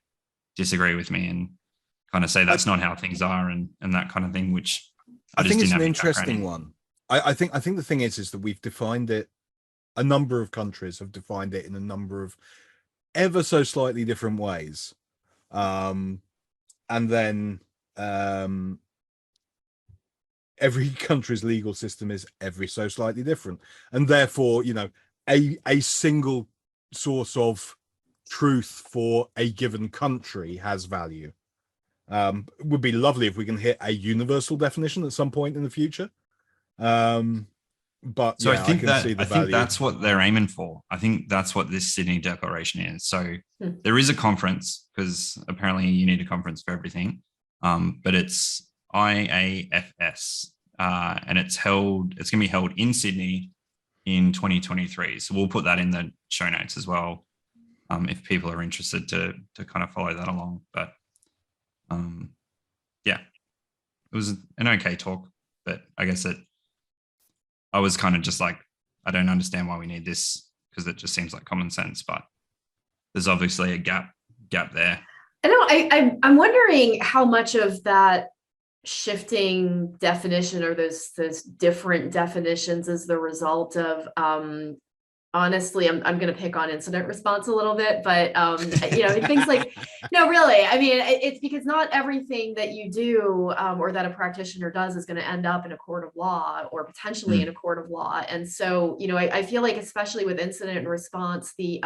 disagree with me and kind of say that's not how things are and that kind of thing, which I think it's an interesting one. I think the thing is that we've defined it, a number of countries have defined it in a number of ever so slightly different ways. And then every country's legal system is every so slightly different. And therefore, a single source of truth for a given country has value. It would be lovely if we can hit a universal definition at some point in the future. But So yeah, I think can see the I think value. that's what they're aiming for. I think that's what this Sydney declaration is. So Hmm. there is a conference, because apparently you need a conference for everything. But it's IAFS, and it's going to be held in Sydney in 2023. So we'll put that in the show notes as well, if people are interested to kind of follow that along. But yeah, it was an okay talk, but I guess I was kind of just like, I don't understand why we need this, because it just seems like common sense, but there's obviously a gap there. I know. I'm wondering how much of that shifting definition, or those different definitions, is the result of honestly, I'm going to pick on incident response a little bit, but things like, no, really, I mean, it's because not everything that you do or that a practitioner does is going to end up in a court of law, or potentially in a court of law. And so, I feel like, especially with incident response, the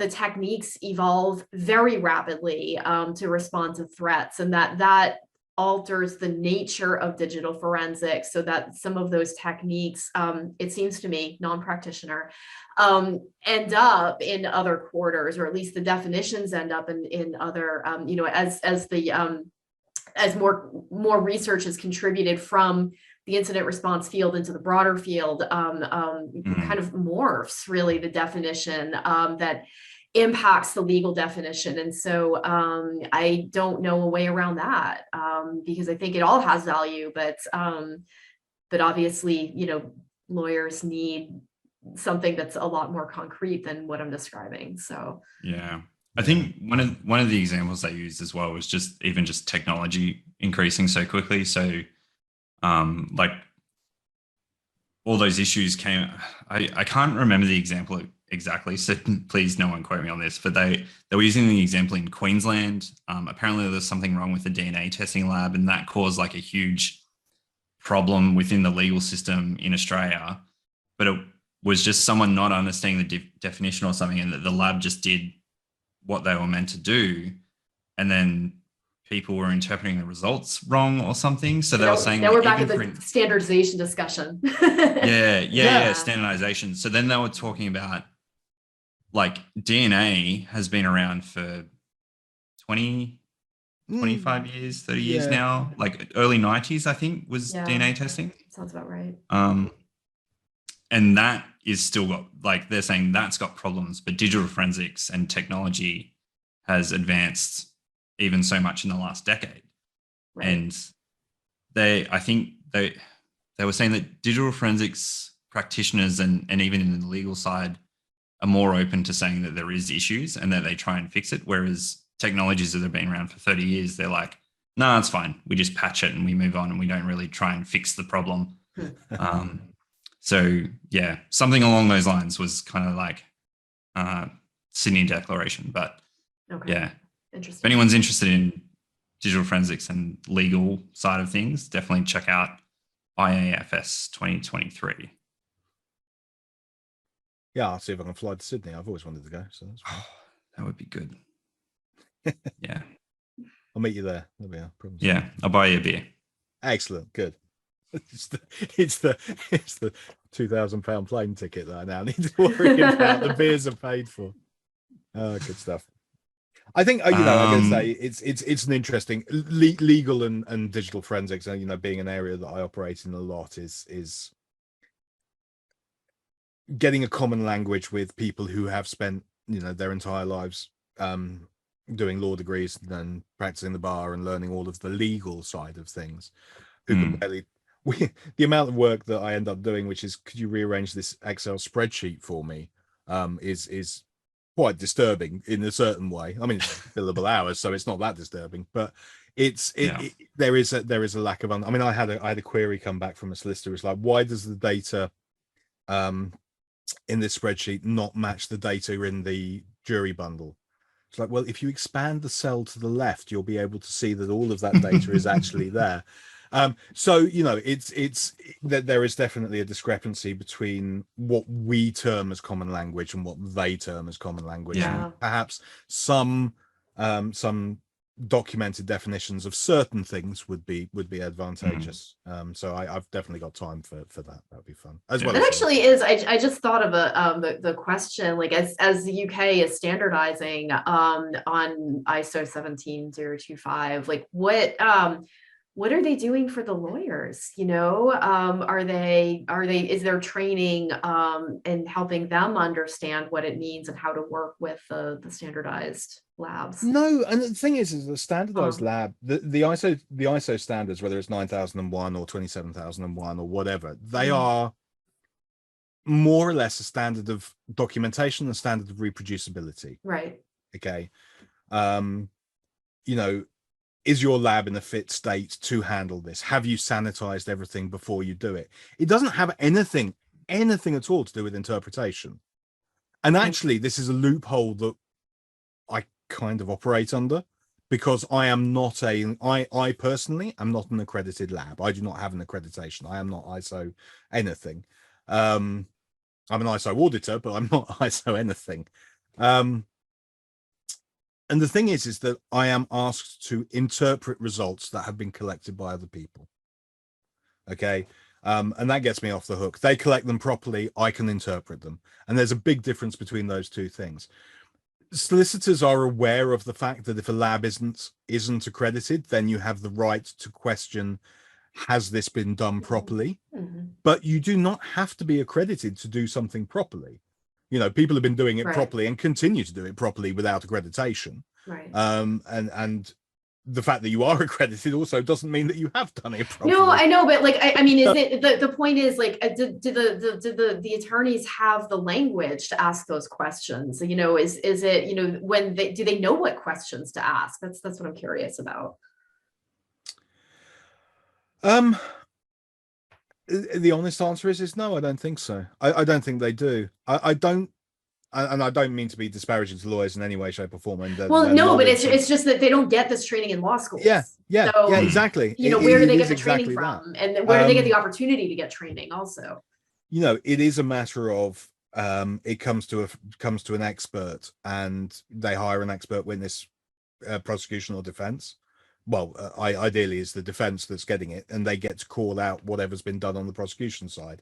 techniques evolve very rapidly to respond to threats, and that alters the nature of digital forensics, so that some of those techniques, it seems to me, non-practitioner, end up in other quarters, or at least the definitions end up in other, as more research is contributed from the incident response field into the broader field, kind of morphs really the definition that impacts the legal definition. And so I don't know a way around that, because I think it all has value, but obviously, lawyers need something that's a lot more concrete than what I'm describing. So yeah, I think one of the examples they used as well was just technology increasing so quickly. So like all those issues came, I can't remember the example exactly, so please no one quote me on this, but they were using the example in Queensland. Apparently there's something wrong with the DNA testing lab, and that caused like a huge problem within the legal system in Australia, but it was just someone not understanding the definition or something, and that the lab just did what they were meant to do, and then people were interpreting the results wrong or something. So they were saying, now we're back at the standardization discussion. yeah, standardization. So then they were talking about, like, DNA has been around for 20, 25 years, 30 years now. Like early 90s, I think, was DNA testing. Sounds about right. And that is still got, like, they're saying that's got problems, but digital forensics and technology has advanced even so much in the last decade. Right. And I think they were saying that digital forensics practitioners and even in the legal side are more open to saying that there is issues and that they try and fix it. Whereas technologies that have been around for 30 years, they're like, no, it's fine. We just patch it and we move on, and we don't really try and fix the problem. So yeah, something along those lines was kind of like Sydney Declaration. But yeah, interesting. If anyone's interested in digital forensics and legal side of things, definitely check out IAFS 2023. Yeah, I'll see if I can fly to Sydney. I've always wanted to go, so that's fine. That would be good. Yeah, I'll meet you there. That'll be a problem. Yeah, I'll buy you a beer. Excellent, good. It's the £2,000 plane ticket that I now need to worry about. The beers are paid for. Oh, good stuff. I think I'm going to say it's an interesting legal and digital forensics, and being an area that I operate in a lot is getting a common language with people who have spent their entire lives doing law degrees and practicing the bar and learning all of the legal side of things, who can barely. The amount of work that I end up doing, which is, could you rearrange this Excel spreadsheet for me, is quite disturbing in a certain way. I mean, it's billable hours, so it's not that disturbing, but there is a lack of. I mean, I had a query come back from a solicitor. It's like, why does the data in this spreadsheet not match the data in the jury bundle? It's like, well, if you expand the cell to the left, you'll be able to see that all of that data is actually there. So it's that there is definitely a discrepancy between what we term as common language and what they term as common language. Yeah. And perhaps some documented definitions of certain things would be advantageous. So I've definitely got time for that. That would be fun as well. It actually is. I just thought of the question, like as the UK is standardizing on ISO 17025, like what are they doing for the lawyers? You know, is there training and helping them understand what it means and how to work with the standardized labs? No, and the thing is the standardized lab, the ISO standards, whether it's 9001 or 27001 or whatever, they are more or less a standard of documentation, a standard of reproducibility. Right. Okay. You know, is your lab in a fit state to handle this? Have you sanitized everything before you do it? It doesn't have anything at all to do with interpretation. And actually, this is a loophole that I kind of operate under, because I am not I personally am not an accredited lab. I do not have an accreditation. I am not ISO anything. I'm an ISO auditor, but I'm not ISO anything. And the thing is that I am asked to interpret results that have been collected by other people. Okay. And that gets me off the hook. They collect them properly, I can interpret them. And there's a big difference between those two things. Solicitors are aware of the fact that if a lab isn't accredited, then you have the right to question, has this been done properly? But you do not have to be accredited to do something properly. You know, people have been doing it properly and continue to do it properly without accreditation. Right. And the fact that you are accredited also doesn't mean that you have done it properly. No, I know, but like, I mean, is it the point is like, do the attorneys have the language to ask those questions? You know, is it, you know, do they know what questions to ask? That's what I'm curious about. The honest answer is no, I don't think so. I don't think they do. I don't, and I don't mean to be disparaging to lawyers in any way, shape, or form. And no, but it's just that they don't get this training in law schools. Yeah, so, exactly. You know, where do they get the training from, and where do they get the opportunity to get training? Also, you know, it is a matter of it comes to an expert, and they hire an expert witness, prosecution or defense. Well, ideally is the defense that's getting it, and they get to call out whatever's been done on the prosecution side.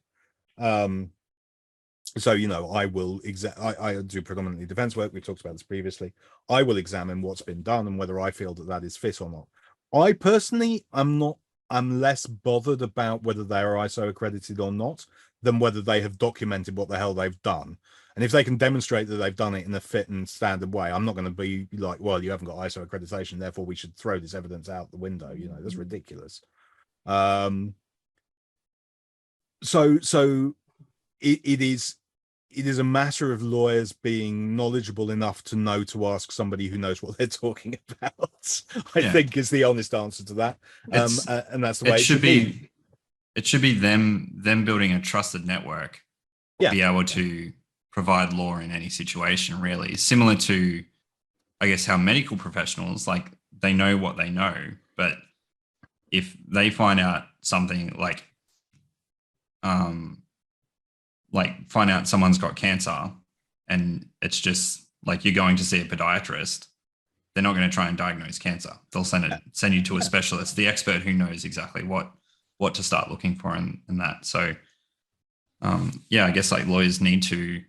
So, you know, I do predominantly defense work. We talked about this previously. I will examine what's been done and whether I feel that is fit or not. I personally, I'm less bothered about whether they are ISO accredited or not than whether they have documented what the hell they've done. And if they can demonstrate that they've done it in a fit and standard way, I'm not going to be like, well, you haven't got ISO accreditation, therefore we should throw this evidence out the window. You know, that's ridiculous. So it is a matter of lawyers being knowledgeable enough to know to ask somebody who knows what they're talking about. I think is the honest answer to that. And that's the way it should be. It should be them building a trusted network, be able to provide law in any situation, really similar to, I guess, how medical professionals, like, they know what they know, but if they find out something like find out someone's got cancer and it's just like you're going to see a podiatrist, they're not going to try and diagnose cancer. They'll send you to a specialist, the expert who knows exactly what to start looking for and that. So I guess like lawyers need to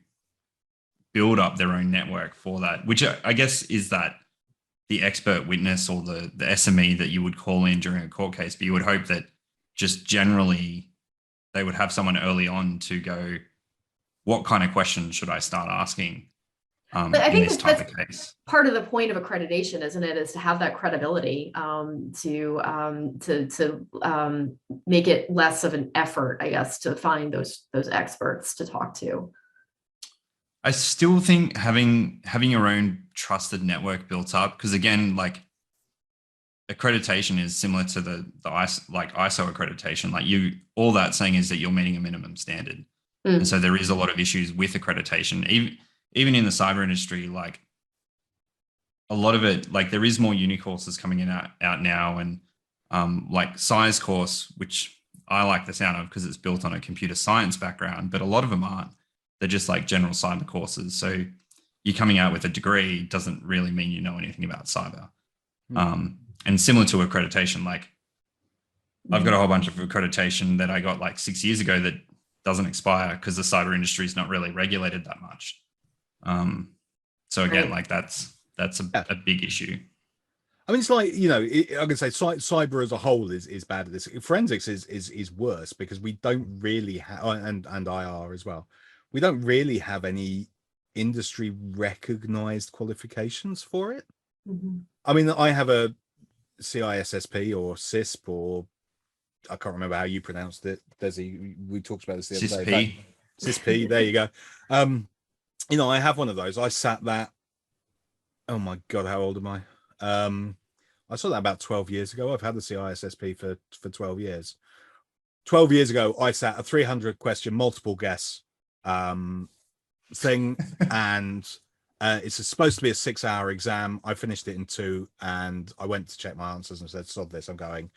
build up their own network for that, which I guess is that the expert witness or the SME that you would call in during a court case, but you would hope that just generally they would have someone early on to go, what kind of questions should I start asking but I think in this type of case? Part of the point of accreditation, isn't it, is to have that credibility, to make it less of an effort, I guess, to find those experts to talk to. I still think having your own trusted network built up, because again, like, accreditation is similar to the ISO accreditation. Like, all that's saying is that you're meeting a minimum standard. And so there is a lot of issues with accreditation, even in the cyber industry. Like, a lot of it, like, there is more uni courses coming out now, and like Sci's course, which I like the sound of because it's built on a computer science background, but a lot of them aren't. They're just like general cyber courses. So you coming out with a degree doesn't really mean you know anything about cyber. And similar to accreditation, like I've got a whole bunch of accreditation that I got like 6 years ago that doesn't expire because the cyber industry is not really regulated that much. So again, like that's a big issue. I mean, it's like, you know, I can say cyber as a whole is bad at this. Forensics is worse because we don't really have, and IR as well, we don't really have any industry recognized qualifications for it. I mean, I have a CISSP or CISP, or I can't remember how you pronounced it, Desi. We talked about this the other day. CISP, there you go. You know, I have one of those. I sat that, oh my God, how old am I? I saw that about 12 years ago. I've had the CISSP for 12 years. 12 years ago, I sat a 300 question multiple guess thing, and it's supposed to be a 6-hour exam. I finished it in 2, and I went to check my answers and said, sod this, I'm going,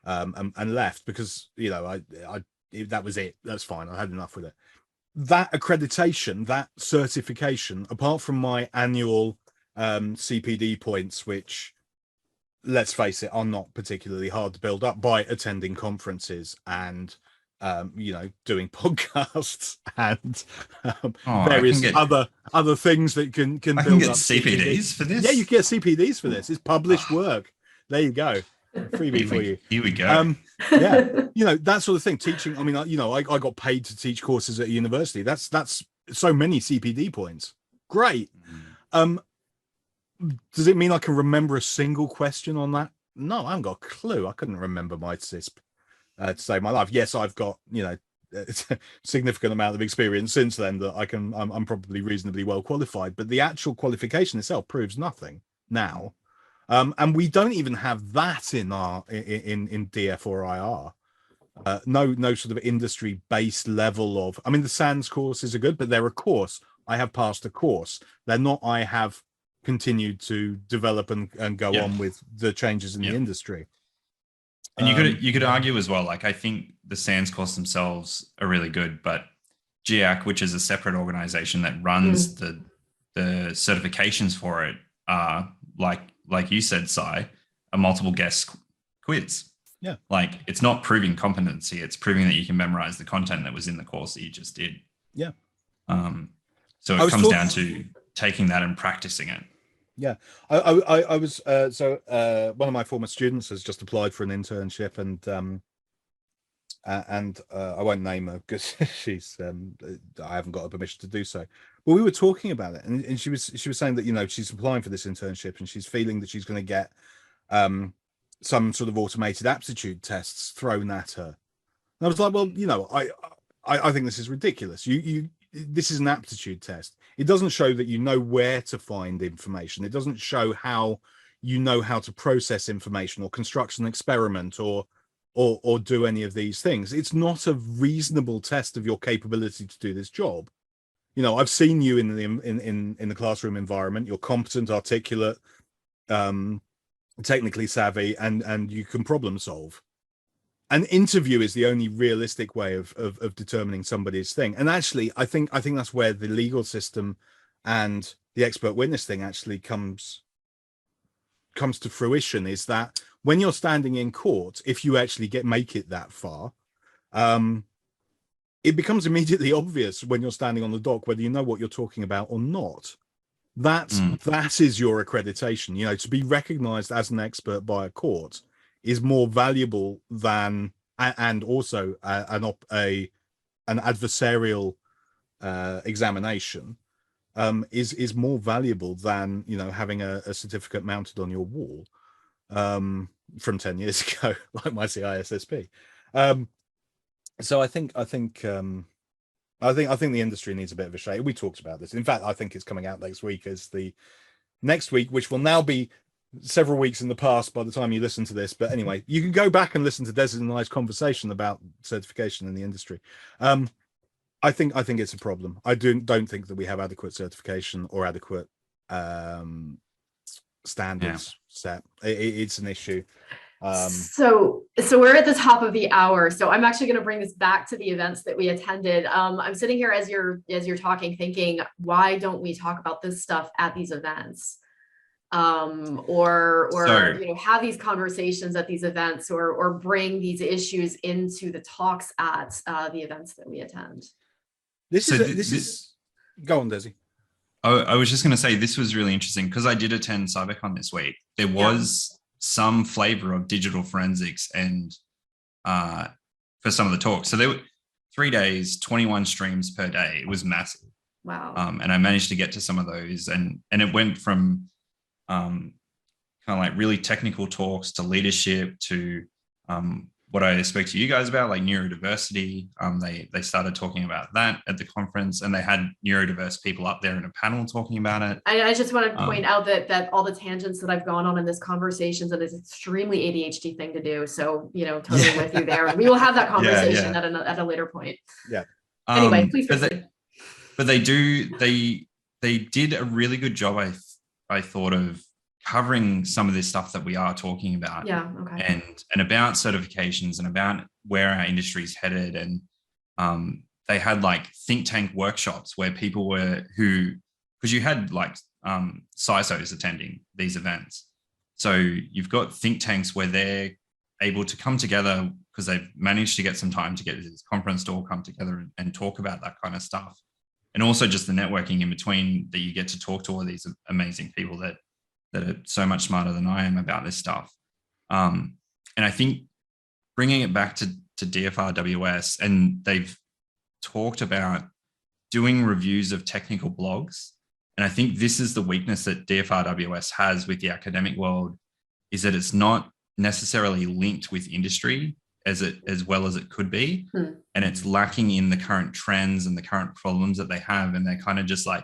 and left because, you know, that was it. That's fine. I had enough with it. That accreditation, that certification, apart from my annual CPD points, which, let's face it, are not particularly hard to build up by attending conferences and you know, doing podcasts and various other things that can I build can get up CPDs for this. Yeah, you get CPDs for this. It's published work. There you go. Freebie for you. Here we go. Yeah, you know, that sort of thing. Teaching. I mean, you know, I got paid to teach courses at a university. That's so many CPD points. Great. Does it mean I can remember a single question on that? No, I haven't got a clue. I couldn't remember my CISP to save my life. Yes, I've got, you know, a significant amount of experience since then that I'm probably reasonably well qualified, but the actual qualification itself proves nothing now. And we don't even have that in our in DFRIR. No sort of industry based level of, I mean, the SANS courses are good, but they're a course. I have passed a course. They're not, I have continued to develop and go on with the changes in the industry. And you could argue as well, like I think the SANS course themselves are really good, but GIAC, which is a separate organization that runs the certifications for it, are like you said, Cy, a multiple guess quiz. Yeah. Like it's not proving competency, it's proving that you can memorize the content that was in the course that you just did. Yeah. So it comes down to taking that and practicing it. Yeah, I was one of my former students has just applied for an internship, and I won't name her because she's I haven't got her permission to do so. But we were talking about it, and she was saying that, you know, she's applying for this internship and she's feeling that she's going to get some sort of automated aptitude tests thrown at her. And I was like, well, you know, I think this is ridiculous. This is an aptitude test. It doesn't show that you know where to find information. It doesn't show how you know how to process information or construct an experiment or do any of these things. It's not a reasonable test of your capability to do this job. You know, I've seen you in the classroom environment. You're competent, articulate, technically savvy, and you can problem solve. An interview is the only realistic way of determining somebody's thing. And actually, I think that's where the legal system and the expert witness thing actually comes to fruition, is that when you're standing in court, if you actually make it that far, it becomes immediately obvious when you're standing on the dock whether you know what you're talking about or not. That is your accreditation. You know, to be recognized as an expert by a court is more valuable than, and also an adversarial examination is more valuable than, you know, having a certificate mounted on your wall from 10 years ago, like my CISSP. So I think the industry needs a bit of a shake. We talked about this. In fact, I think it's coming out next week as the next week, which will now be several weeks in the past by the time you listen to this. But anyway, you can go back and listen to Des and I's conversation about certification in the industry. I think it's a problem. I don't think that we have adequate certification or adequate standards set. It's an issue. So we're at the top of the hour. So I'm actually going to bring this back to the events that we attended. I'm sitting here as you're talking, thinking, why don't we talk about this stuff at these events? or So- you know, have these conversations at these events, or bring these issues into the talks at the events that we attend. This is go on, Desi. I was just going to say, this was really interesting because I did attend CyberCon this week. There was some flavor of digital forensics and for some of the talks. So there were 3 days, 21 streams per day. It was massive. Wow. And I managed to get to some of those, and it went from kind of like really technical talks to leadership to what I spoke to you guys about, like neurodiversity. They started talking about that at the conference, and they had neurodiverse people up there in a panel talking about it. I just want to point out that all the tangents that I've gone on in this conversation, that is extremely ADHD thing to do. So, you know, totally with you there. We will have that conversation at a later point. Yeah. Anyway, please proceed. But they did a really good job, I thought, of covering some of this stuff that we are talking about. Yeah. Okay. And about certifications and about where our industry is headed. And they had like think tank workshops where people were because you had like CISOs attending these events. So you've got think tanks where they're able to come together because they've managed to get some time to get this conference to all come together and talk about that kind of stuff. And also just the networking in between, that you get to talk to all these amazing people that are so much smarter than I am about this stuff. And I think bringing it back to DFRWS, and they've talked about doing reviews of technical blogs. And I think this is the weakness that DFRWS has with the academic world, is that it's not necessarily linked with industry as well as it could be. And it's lacking in the current trends and the current problems that they have. And they're kind of just like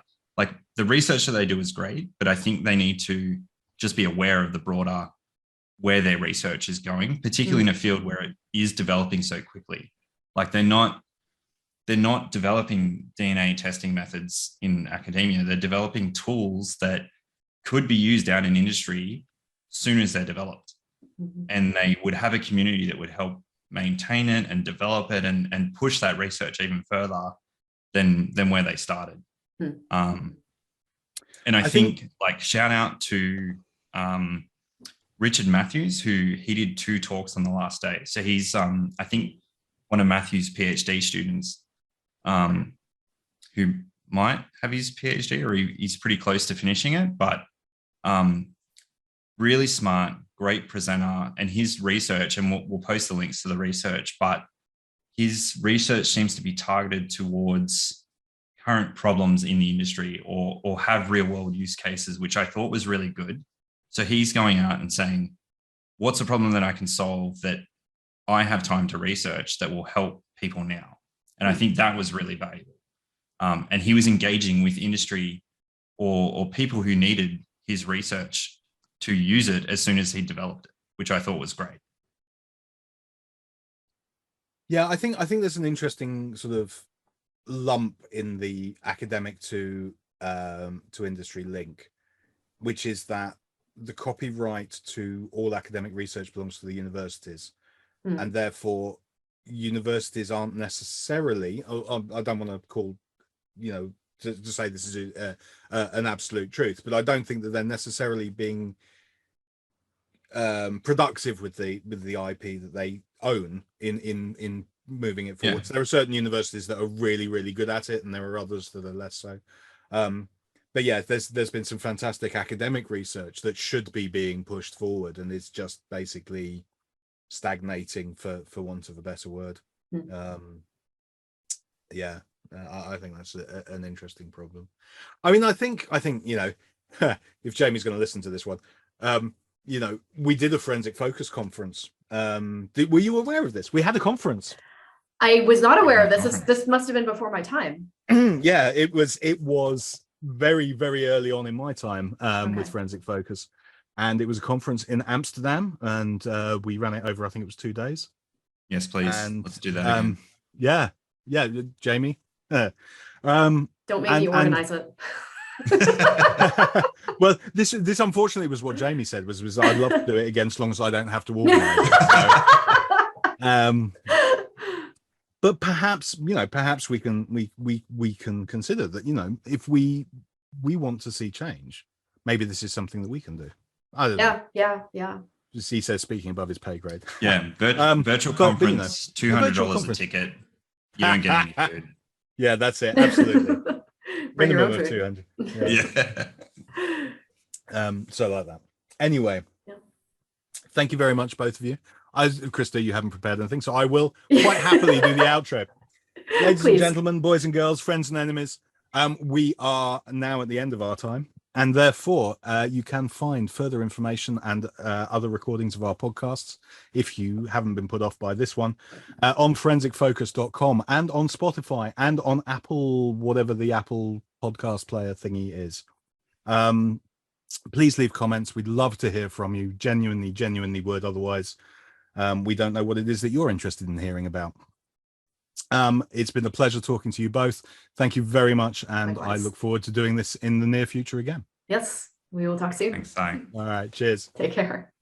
the research that they do is great, but I think they need to just be aware of the broader where their research is going, particularly in a field where it is developing so quickly. Like they're not developing DNA testing methods in academia. They're developing tools that could be used out in industry soon as they're developed. And they would have a community that would help maintain it and develop it and push that research even further than where they started. And I think like shout out to Richard Matthews, who he did 2 talks on the last day. So he's I think one of Matthews' PhD students who might have his PhD, or he's pretty close to finishing it, but really smart, great presenter, and his research, and we'll post the links to the research, but his research seems to be targeted towards current problems in the industry or have real world use cases, which I thought was really good. So he's going out and saying, what's a problem that I can solve that I have time to research that will help people now? And I think that was really valuable. And he was engaging with industry or people who needed his research to use it as soon as he developed it, which I thought was great. Yeah, I think there's an interesting sort of lump in the academic to industry link, which is that the copyright to all academic research belongs to the universities, and therefore universities aren't necessarily, I don't want to call, to say this is an absolute truth, but I don't think that they're necessarily being productive with the IP that they own in moving it forward. So there are certain universities that are really, really good at it, and there are others that are less so. But yeah, there's been some fantastic academic research that should be being pushed forward, and it's just basically stagnating, for want of a better word. Yeah, I think that's an interesting problem. I mean, I think if Jamie's going to listen to this one, we did a forensic focus conference. Were you aware of this? We had a conference. I was not aware of this. This must have been before my time. Yeah, it was very, very early on in my time with Forensic Focus, and it was a conference in Amsterdam, and we ran it over, I think it was 2 days. Yes, please. And, let's do that again. Yeah, Jamie. Don't make me organize it. Well, this unfortunately was what Jamie said, was I'd love to do it again as long as I don't have to organize it. So, but perhaps we can consider that, if we want to see change, maybe this is something that we can do. I don't know. Yeah. Just he says speaking above his pay grade. Yeah, virtual but, conference, $200 a ticket. You don't get any food. Yeah, that's it. Absolutely. Bring your Minimum own of food. 200. Yeah. So like that. Anyway, thank you very much, both of you. Krista, you haven't prepared anything, so I will quite happily do the outro. Ladies and gentlemen, boys and girls, friends and enemies, we are now at the end of our time, and therefore you can find further information and other recordings of our podcasts, if you haven't been put off by this one, on forensicfocus.com and on Spotify and on Apple, whatever the Apple podcast player thingy is. Please leave comments. We'd love to hear from you. Genuinely would. Otherwise, we don't know what it is that you're interested in hearing about. It's been a pleasure talking to you both. Thank you very much. And Likewise. I look forward to doing this in the near future again. Yes, we will talk soon. Thanks, Sai. All right. Cheers. Take care.